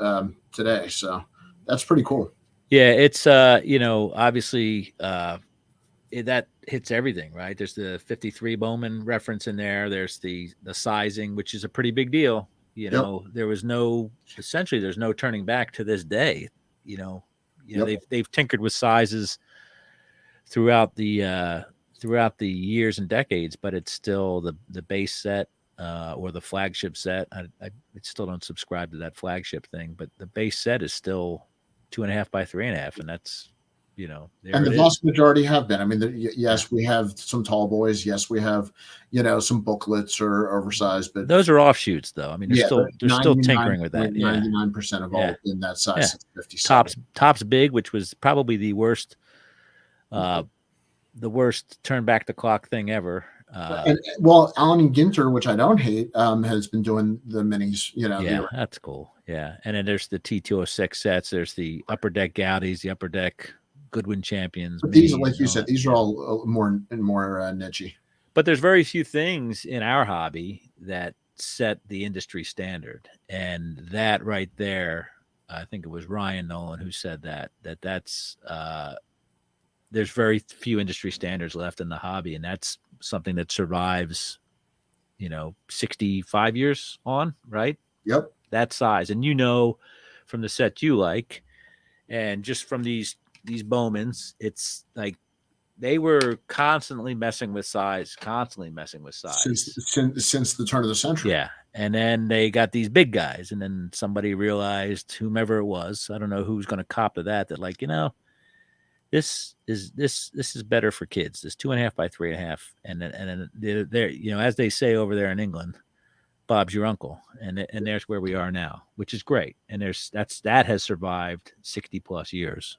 today. So that's pretty cool. Yeah, it's obviously that hits everything, right? There's the 53 Bowman reference in there. There's the sizing, which is a pretty big deal. There's no turning back to this day. They've tinkered with sizes throughout the years and decades, but it's still the base set. Or the flagship set. I still don't subscribe to that flagship thing, but the base set is still 2.5 by 3.5, and that's and the vast majority have been. I mean, yes, we have some tall boys. Yes, we have some booklets or oversized, but those are offshoots, though. I mean, they're still tinkering with that. 99% of all in that size. Yeah. 57. Tops big, which was probably the worst turn back the clock thing ever. Alan Ginter, which I don't hate, has been doing the minis. That's cool. Yeah, and then there's the T206 sets. There's the upper deck Gaudis, the upper deck Goodwin Champions, But these, Minis, like and you all said, that. these are Yeah. all more and more nichey. But there's very few things in our hobby that set the industry standard, and that right there, I think it was Ryan Nolan who said that's there's very few industry standards left in the hobby, and that's something that survives, 65 years on, right? Yep. That size. And from the set you like, and just from these Bowmans, it's like they were constantly messing with Since size. since the turn of the century. Yeah. And then they got these big guys, and then somebody realized, whomever it was, I don't know who's going to cop to that, like, this is better for kids. This 2.5 by 3.5, and then they're as they say over there in England, Bob's your uncle, and there's where we are now, which is great. And that has survived 60 plus years.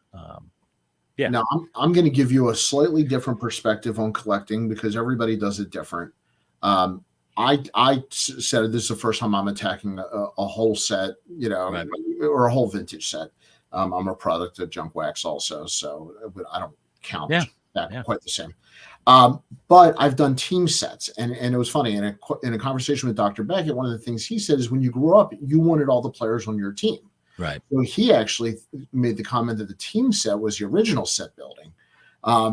Yeah, Now I'm going to give you a slightly different perspective on collecting because everybody does it different. Um, I said this is the first time I'm attacking a whole set, right. or a whole vintage set. I'm a product of Junk Wax also, so but I don't count Yeah, that yeah, quite the same. But I've done team sets, and it was funny in a conversation with Dr. Beckett. One of the things he said is when you grew up, you wanted all the players on your team. right. So he actually made the comment that the team set was the original set building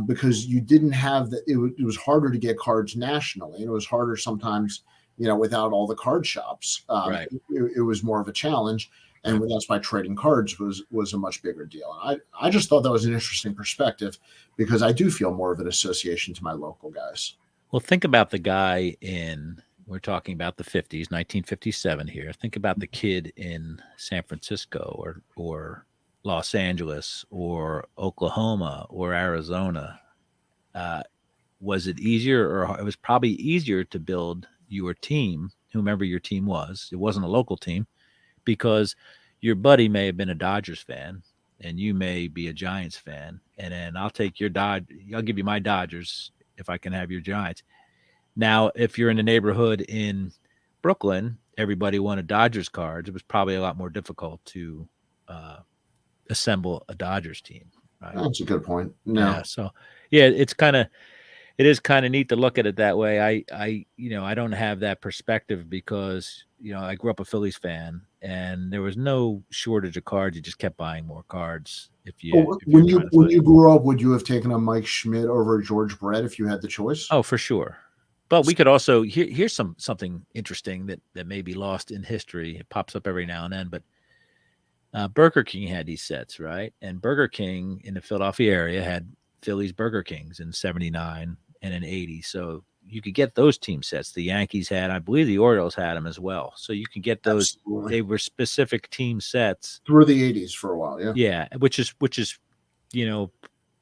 because you didn't have that. It was harder to get cards nationally, and it was harder sometimes, without all the card shops. Right. It was more of a challenge, and Right. that's why trading cards was a much bigger deal. And I just thought that was an interesting perspective because I do feel more of an association to my local guys. Well, think about the guy we're talking about the 50s, 1957 here. Think about the kid in San Francisco or Los Angeles or Oklahoma or Arizona. Uh, was it easier, or it was probably easier to build your team, whomever your team was? It wasn't a local team because your buddy may have been a Dodgers fan and you may be a Giants fan. And then I'll give you my Dodgers if I can have your Giants. Now, if you're in a neighborhood in Brooklyn, everybody wanted Dodgers cards. It was probably a lot more difficult to uh, assemble a Dodgers team, right? That's a good point. No, Yeah. So, yeah, it is kind of neat to look at it that way. I don't have that perspective because I grew up a Phillies fan, and there was no shortage of cards. You just kept buying more cards if you but if you're trying to when flip. you grew up, would you have taken a Mike Schmidt over George Brett if you had the choice? Oh, for sure. But we could also here's something interesting that may be lost in history. It pops up every now and then, but Burger King had these sets, right? And Burger King in the Philadelphia area had Phillies Burger Kings in '79 and in '80. So you could get those team sets. The Yankees had, I believe the Orioles had them as well. So you can get those. Absolutely. They were specific team sets. Through the 80s for a while, yeah. Yeah, which is you know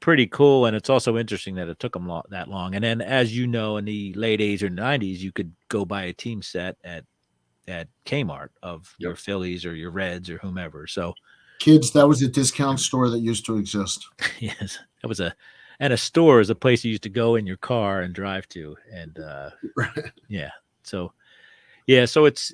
pretty cool, and it's also interesting that it took them that long. And then, as you know, in the late '80s or '90s, you could go buy a team set at Kmart of your Yep. Phillies or your Reds or whomever. So Kids, that was a discount store that used to exist. yes, that was a store is a place you used to go in your car and drive to, and yeah. So yeah, so it's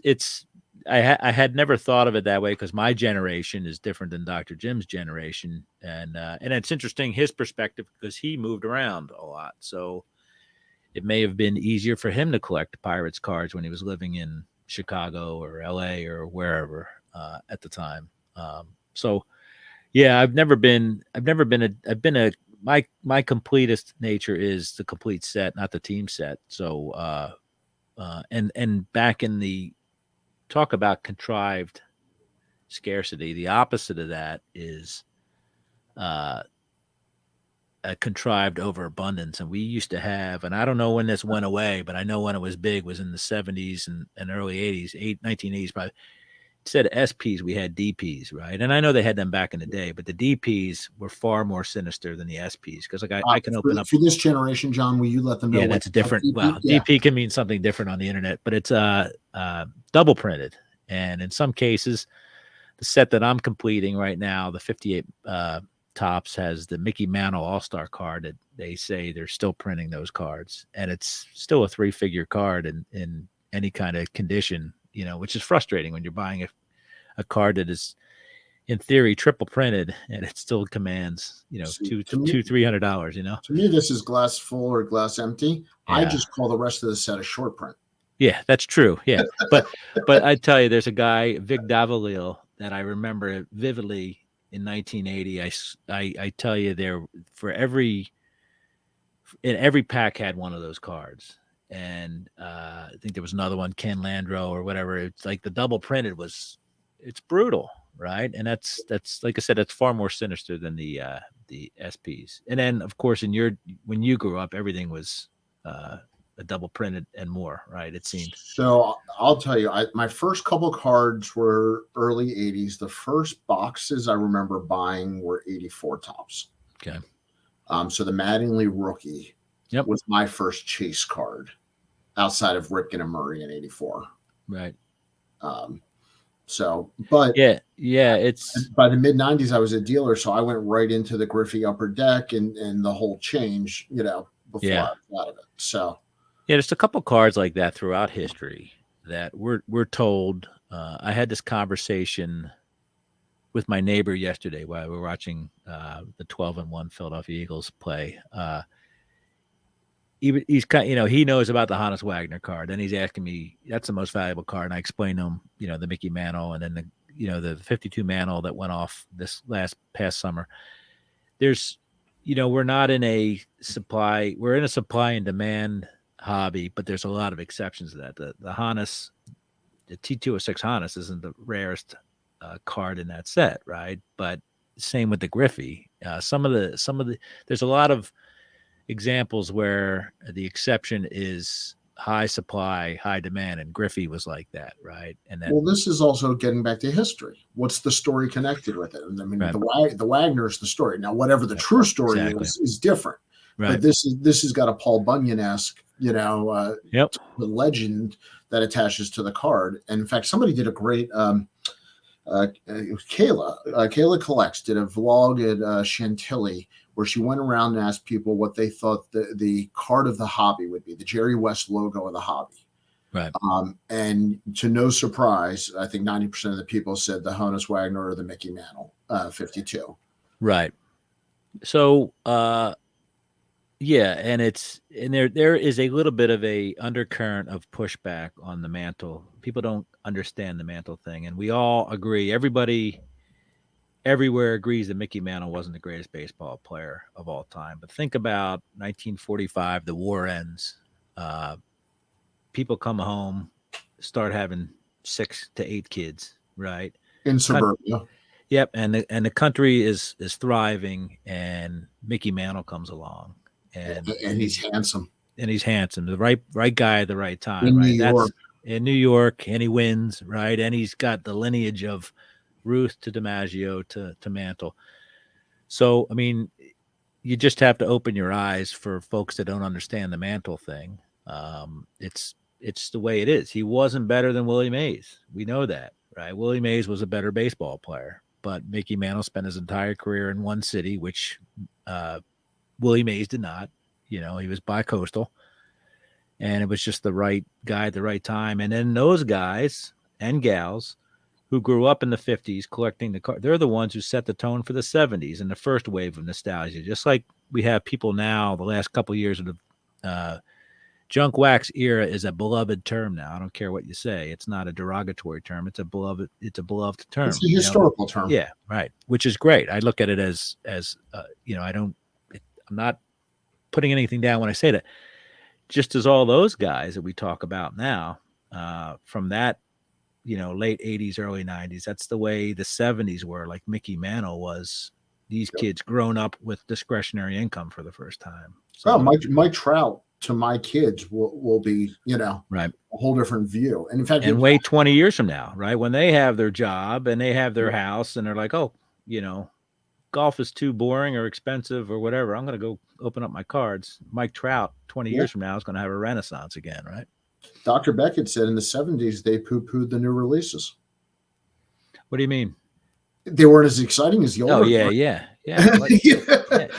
I had never thought of it that way because my generation is different than Dr. Jim's generation, and it's interesting his perspective because he moved around a lot, so it may have been easier for him to collect Pirates cards when he was living in Chicago or L.A. or wherever at the time. So yeah, I've been a my completest nature is the complete set, not the team set. So and back in the talk about contrived scarcity, the opposite of that is uh a contrived overabundance. And we used to have, and I don't know when this went away, but I know when it was big was in the 70s and early 80s, 1980s, probably. Instead of SPs, we had DPs, right? And I know they had them back in the day, but the DPs were far more sinister than the SPs because like I can open up. For this generation, John, will you let them know Yeah, what that's different. DP? Well, Yeah, DP can mean something different on the internet, but it's double printed. And in some cases, the set that I'm completing right now, the 58 tops, has the Mickey Mantle All-Star card that they say they're still printing those cards. And it's still a 3-figure card in any kind of condition, which is frustrating when you're buying a card that is, in theory, triple printed, and it still commands, See, $200-$300, To me, this is glass full or glass empty. I Yeah. just call the rest of the set a short print. Yeah, that's true. Yeah. But I tell you, there's a guy, Vic Davalil, that I remember vividly in 1980. I tell you, there for every pack had one of those cards. And I think there was another one, Ken Landreau or whatever. It's like the double printed it's brutal, right? And that's like I said, that's far more sinister than the SPs. And then of course when you grew up, everything was a double printed and more, right? It seemed. So I'll tell you, my first couple cards were early 80s. The first boxes I remember buying were 84 tops. Okay. So the Mattingly rookie was my first chase card outside of Ripken and Murray in 84. Right. But it's by the mid 90s, I was a dealer. So I went right into the Griffey upper deck and the whole change, before I was out of it. So there's a couple cards like that throughout history that we're told. I had this conversation with my neighbor yesterday while we were watching the 12-1 Philadelphia Eagles play. He's kind, he knows about the Hannes Wagner card, and he's asking me, that's the most valuable card. And I explained to him, the Mickey Mantle, and then the 52 Mantle that went off this past summer. There's, we're not in a supply, we're in a supply and demand hobby, but there's a lot of exceptions to that. The Hannes, the T206 Hannes isn't the rarest card in that set, right? But same with the Griffey. Some of the there's a lot of examples where the exception is high supply, high demand, and Griffey was like that, right? And then, this is also getting back to history. What's the story connected with it? I mean, right. the Wagner is the story. Now, whatever the true story is different. Right. But this has got a Paul Bunyan-esque, legend that attaches to the card. And in fact, somebody did a great. Kayla Collects did a vlog at Chantilly where she went around and asked people what they thought the card of the hobby would be, the Jerry West logo of the hobby. Right. And to no surprise, I think 90% of the people said the Hannes Wagner or the Mickey Mantle 52. Right. So, and there is a little bit of a undercurrent of pushback on the Mantle. People don't understand the Mantle thing, and we all agree. Everybody everywhere agrees that Mickey Mantle wasn't the greatest baseball player of all time. But think about 1945, the war ends. People come home, start having 6 to 8 kids, right? In suburbia. Yep, and the country is thriving, and Mickey Mantle comes along, and he's handsome. And he's handsome, the right guy at the right time, in right? New York. In New York, and he wins, right? And he's got the lineage of Ruth to DiMaggio to Mantle. So, I mean, you just have to open your eyes for folks that don't understand the Mantle thing. It's the way it is. He wasn't better than Willie Mays. We know that, right? Willie Mays was a better baseball player, but Mickey Mantle spent his entire career in one city, which Willie Mays did not. He was bi-coastal, and it was just the right guy at the right time. And then those guys and gals who grew up in the 50s collecting the card, they're the ones who set the tone for the 70s and the first wave of nostalgia. Just like we have people now, the last couple of years of the junk wax era is a beloved term now. I don't care what you say. It's not a derogatory term. It's a beloved term. It's a historical term. Yeah, right. Which is great. I look at it as I'm not putting anything down when I say that. Just as all those guys that we talk about now, from that, late 80s, early 90s, that's the way the 70s were. Like Mickey Mantle was these kids grown up with discretionary income for the first time. So, Mike Trout to my kids will be, right, a whole different view. And in fact, wait 20 years from now, right, when they have their job and they have their house and they're like, oh, golf is too boring or expensive or whatever, I'm going to go open up my cards. Mike Trout 20 years from now is going to have a renaissance again, right? Dr. Beckett said in the 70s they poo-pooed the new releases. What do you mean? They weren't as exciting as the older. Oh yeah.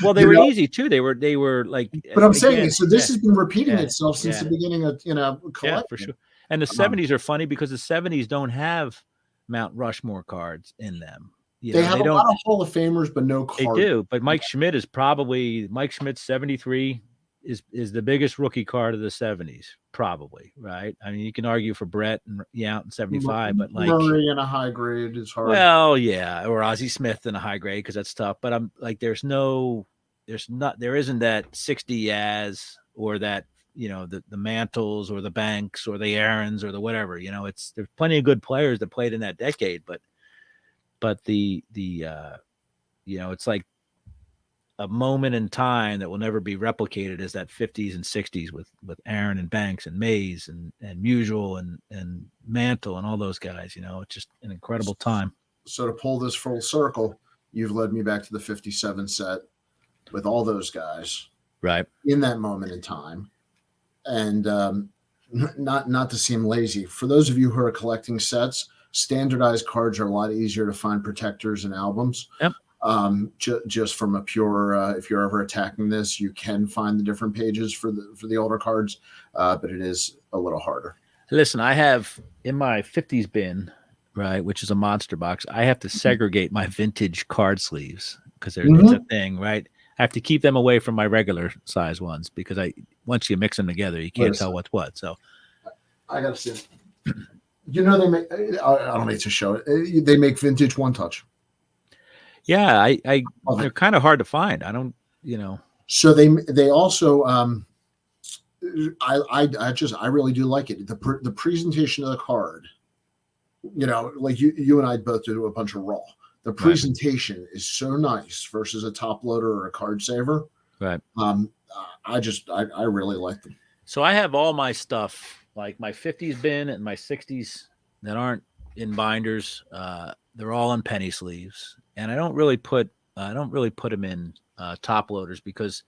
Well, they were easy too. They were like. But I'm saying, so this has been repeating itself since the beginning of collecting. Yeah, for sure. And the 70s are funny because the 70s don't have Mount Rushmore cards in them. They have they a don't. lot of Hall of Famers, but no They card. do, but Mike Schmidt's 73 is the biggest rookie card of the 70s, probably, right? I mean, you can argue for Brett and Yount in 75, but like, Murray in a high grade is hard. well, yeah, or Ozzie Smith in a high grade because that's tough. But I'm like, there isn't that 60 Yaz or that the Mantles or the Banks or the Aarons or the whatever. There's plenty of good players that played in that decade, but it's like a moment in time that will never be replicated is that 50s and 60s with Aaron and Banks and Mays and Musial and Mantle and all those guys. It's just an incredible time. So to pull this full circle, you've led me back to the 57 set with all those guys right in that moment in time. And not to seem lazy, for those of you who are collecting sets, standardized cards are a lot easier to find protectors and albums. Yep. Just from a pure, if you're ever attacking this, you can find the different pages for the older cards, but it is a little harder. Listen, I have in my 50s bin, right, which is a monster box, I have to segregate my vintage card sleeves because it's a thing, right? I have to keep them away from my regular size ones because once you mix them together, you can't tell what's what. So I gotta see. They make. I don't need to show it. They make vintage one touch. Yeah, they're kind of hard to find. I don't, So they also I really do like it. The presentation of the card, like you and I both do a bunch of raw. The presentation is so nice versus a top loader or a card saver. Right. I really like them. So I have all my stuff, like my 50s bin and my 60s that aren't in binders. They're all in penny sleeves, and I don't really put them in top loaders because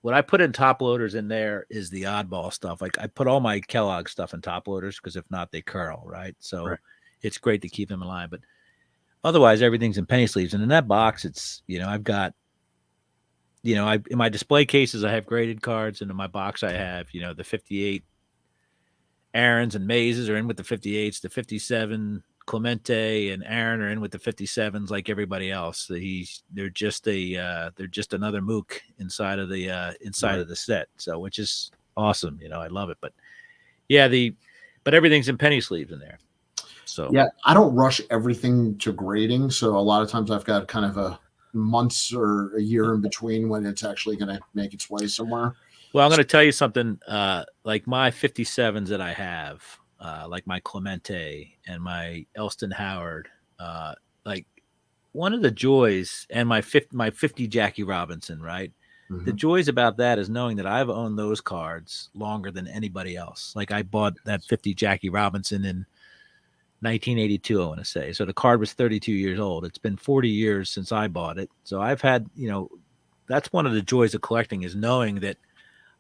what I put in top loaders in there is the oddball stuff. Like I put all my Kellogg stuff in top loaders because if not, they curl, right? So it's great to keep them in line, but otherwise everything's in penny sleeves. And in that box, it's I've got in my display cases I have graded cards, and in my box I have the 58 Aarons and Mazes are in with the 58s, the 57 Clemente and Aaron are in with the 57s like everybody else. They're just another mook inside of the of the set. So which is awesome. I love it. But yeah, but everything's in penny sleeves in there. So yeah, I don't rush everything to grading. So a lot of times I've got kind of a months or a year in between when it's actually going to make its way somewhere. Well, I'm going to tell you something. Like my 57s that I have, like my Clemente and my Elston Howard, like one of the joys, and my 50 Jackie Robinson, right? Mm-hmm. The joys about that is knowing that I've owned those cards longer than anybody else. Like I bought that 50 Jackie Robinson in 1982, I want to say. So the card was 32 years old. It's been 40 years since I bought it. So I've had, that's one of the joys of collecting is knowing that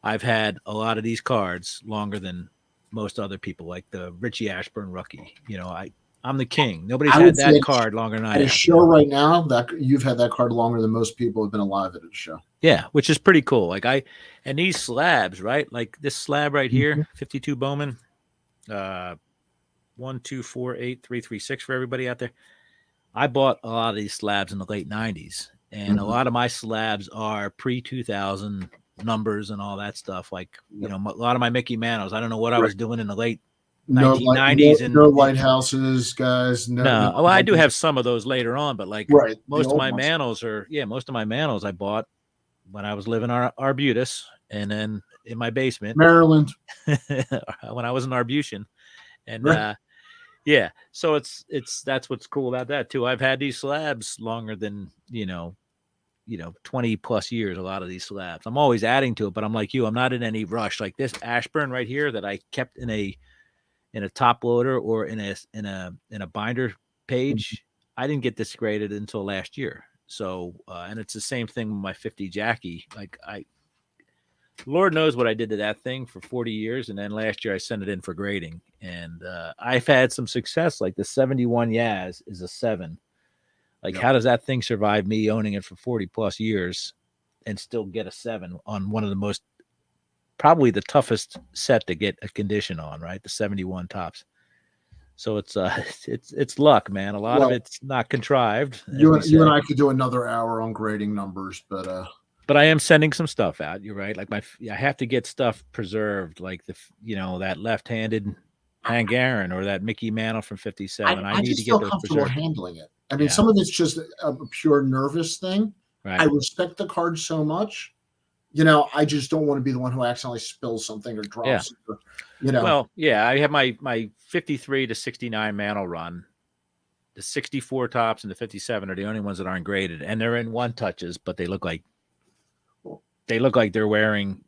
I've had a lot of these cards longer than most other people, like the Richie Ashburn rookie. I'm the king. Nobody's had that card longer than I have. At a show right now, that you've had that card longer than most people have been alive at a show. Yeah, which is pretty cool. Like and these slabs, right? Like this slab right here, 52 Bowman, 1, 2, 4, 8, 3, 3, 6 for everybody out there. I bought a lot of these slabs in the late 90s, and a lot of my slabs are pre-2000 numbers and all that stuff. Like, a lot of my Mickey Manos. I don't know what I was doing in the late 1990s. No lighthouses, guys. No. Well, I do have some of those later on, but like most of my Manos I bought when I was living Arbutus and then in my basement. Maryland. When I was an Arbution. And so that's what's cool about that too. I've had these slabs longer than 20 plus years, a lot of these slabs. I'm always adding to it, but I'm like you, I'm not in any rush. Like this Ashburn right here that I kept in a top loader or in a binder page. I didn't get this graded until last year. So and it's the same thing with my 50 Jackie. Like Lord knows what I did to that thing for 40 years. And then last year I sent it in for grading, and I've had some success. Like the 71 Yaz is a 7. Like, how does that thing survive me owning it for 40 plus years and still get a 7 on one of the probably the toughest set to get a condition on, right? The 71 tops. So it's luck, man. A lot of it's not contrived, as You we and say. I could do another hour on grading numbers, but But I am sending some stuff out. You're right. Like I have to get stuff preserved, like that left-handed Hank Aaron or that Mickey Mantle from '57. I I need to just get feel those comfortable preserved. handling it. I mean, Yeah. some of it's just a pure nervous thing. I Right. respect the card so much. I just don't want to be the one who accidentally spills something or Yeah. drops it. Or, Well, yeah, I have my 53 to 69 Mantle run. The 64 tops and the 57 are the only ones that aren't graded, and they're in one touches, but they look like they're wearing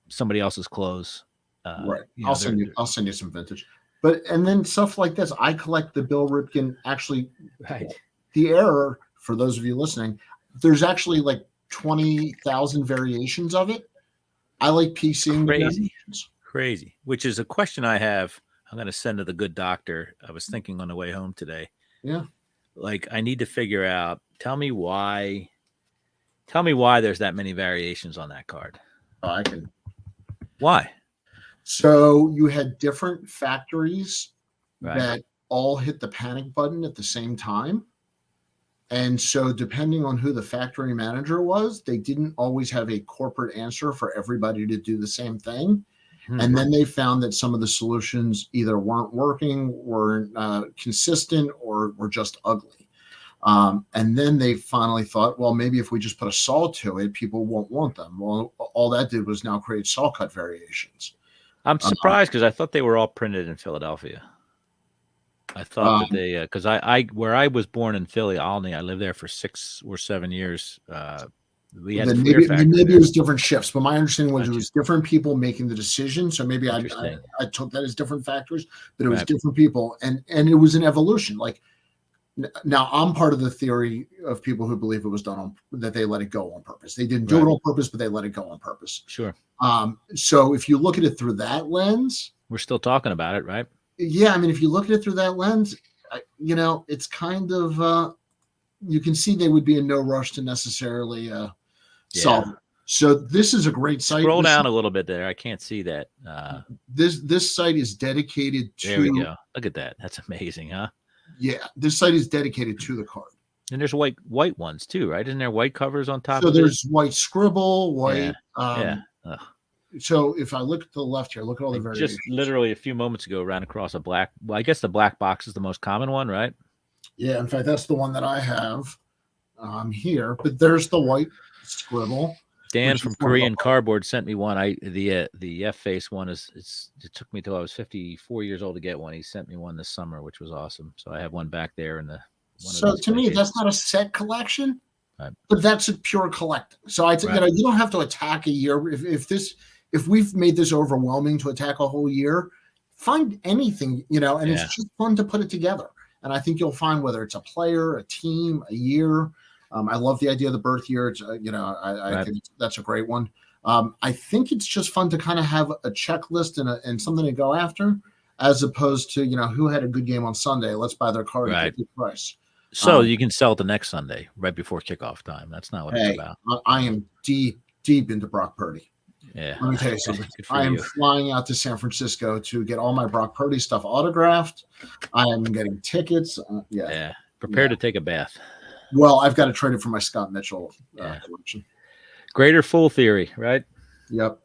somebody else's clothes. Right. I'll send you some vintage. And then stuff like this. I collect the Bill Ripken. Actually, right. The error, for those of you listening, there's actually like 20,000 variations of it. I like piecing crazy, which is a question I have. I'm going to send to the good doctor. I was thinking on the way home today. Yeah. Like, I need to figure out, tell me why there's that many variations on that card. I can. Why? So you had different factories right. that all hit the panic button at the same time. And so depending on who the factory manager was, they didn't always have a corporate answer for everybody to do the same thing. And then they found that some of the solutions either weren't working, weren't consistent, or were just ugly. And then they finally thought, well, maybe if we just put a saw to it, people won't want them. Well, all that did was now create saw cut variations. I'm surprised because I thought they were all printed in Philadelphia. I thought that they, because where I was born in Philly, Albany, I lived there for 6 or 7 years. We had maybe it was different shifts, but my understanding was it was different people making the decision. So maybe I took that as different factors, but it was different people, and it was an evolution. Like now, I'm part of the theory of people who believe it was done that they let it go on purpose. They didn't do it on purpose, but they let it go on purpose. Sure. So if you look at it through that lens, we're still talking about it, right? Yeah, I mean, if you look at it through that lens, it's kind of you can see they would be in no rush to necessarily solve it. So this is a great site. Scroll down a little bit there. I can't see that. This site is dedicated to. There we go. Look at that. That's amazing, huh? Yeah, this site is dedicated to the card. And there's white ones too, right? Isn't there white covers on top? So there's white scribble, white. Yeah. So if I look to the left here, look at all the variations. Just literally a few moments ago, ran across a black. Well, I guess the black box is the most common one, right? Yeah, in fact, that's the one that I have here. But there's the white scribble. Dan from Korean Cardboard sent me one. The F face one it took me till I was 54 years old to get one. He sent me one this summer, which was awesome. So I have one back there in the. So to me, that's not a set collection, but that's a pure collecting. So I think you don't have to attack a year. If we've made this overwhelming to attack a whole year, find anything, and it's just fun to put it together. And I think you'll find whether it's a player, a team, a year. I love the idea of the birth year. It's, I think that's a great one. I think it's just fun to kind of have a checklist and something to go after, as opposed to, who had a good game on Sunday. Let's buy their card at the price. So you can sell it the next Sunday, right before kickoff time. That's not what it's about. I am deep into Brock Purdy. Yeah. Let me tell you something. I am flying out to San Francisco to get all my Brock Purdy stuff autographed. I am getting tickets. Prepare to take a bath. Well, I've got to trade it for my Scott Mitchell collection. Greater Fool Theory, right? Yep.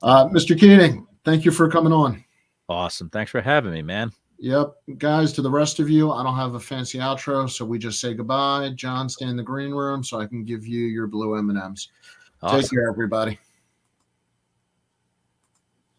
Mr. Keating, thank you for coming on. Awesome. Thanks for having me, man. Yep. Guys, to the rest of you, I don't have a fancy outro, so we just say goodbye. John, stay in the green room so I can give you your blue M&Ms. Awesome. Take care, everybody.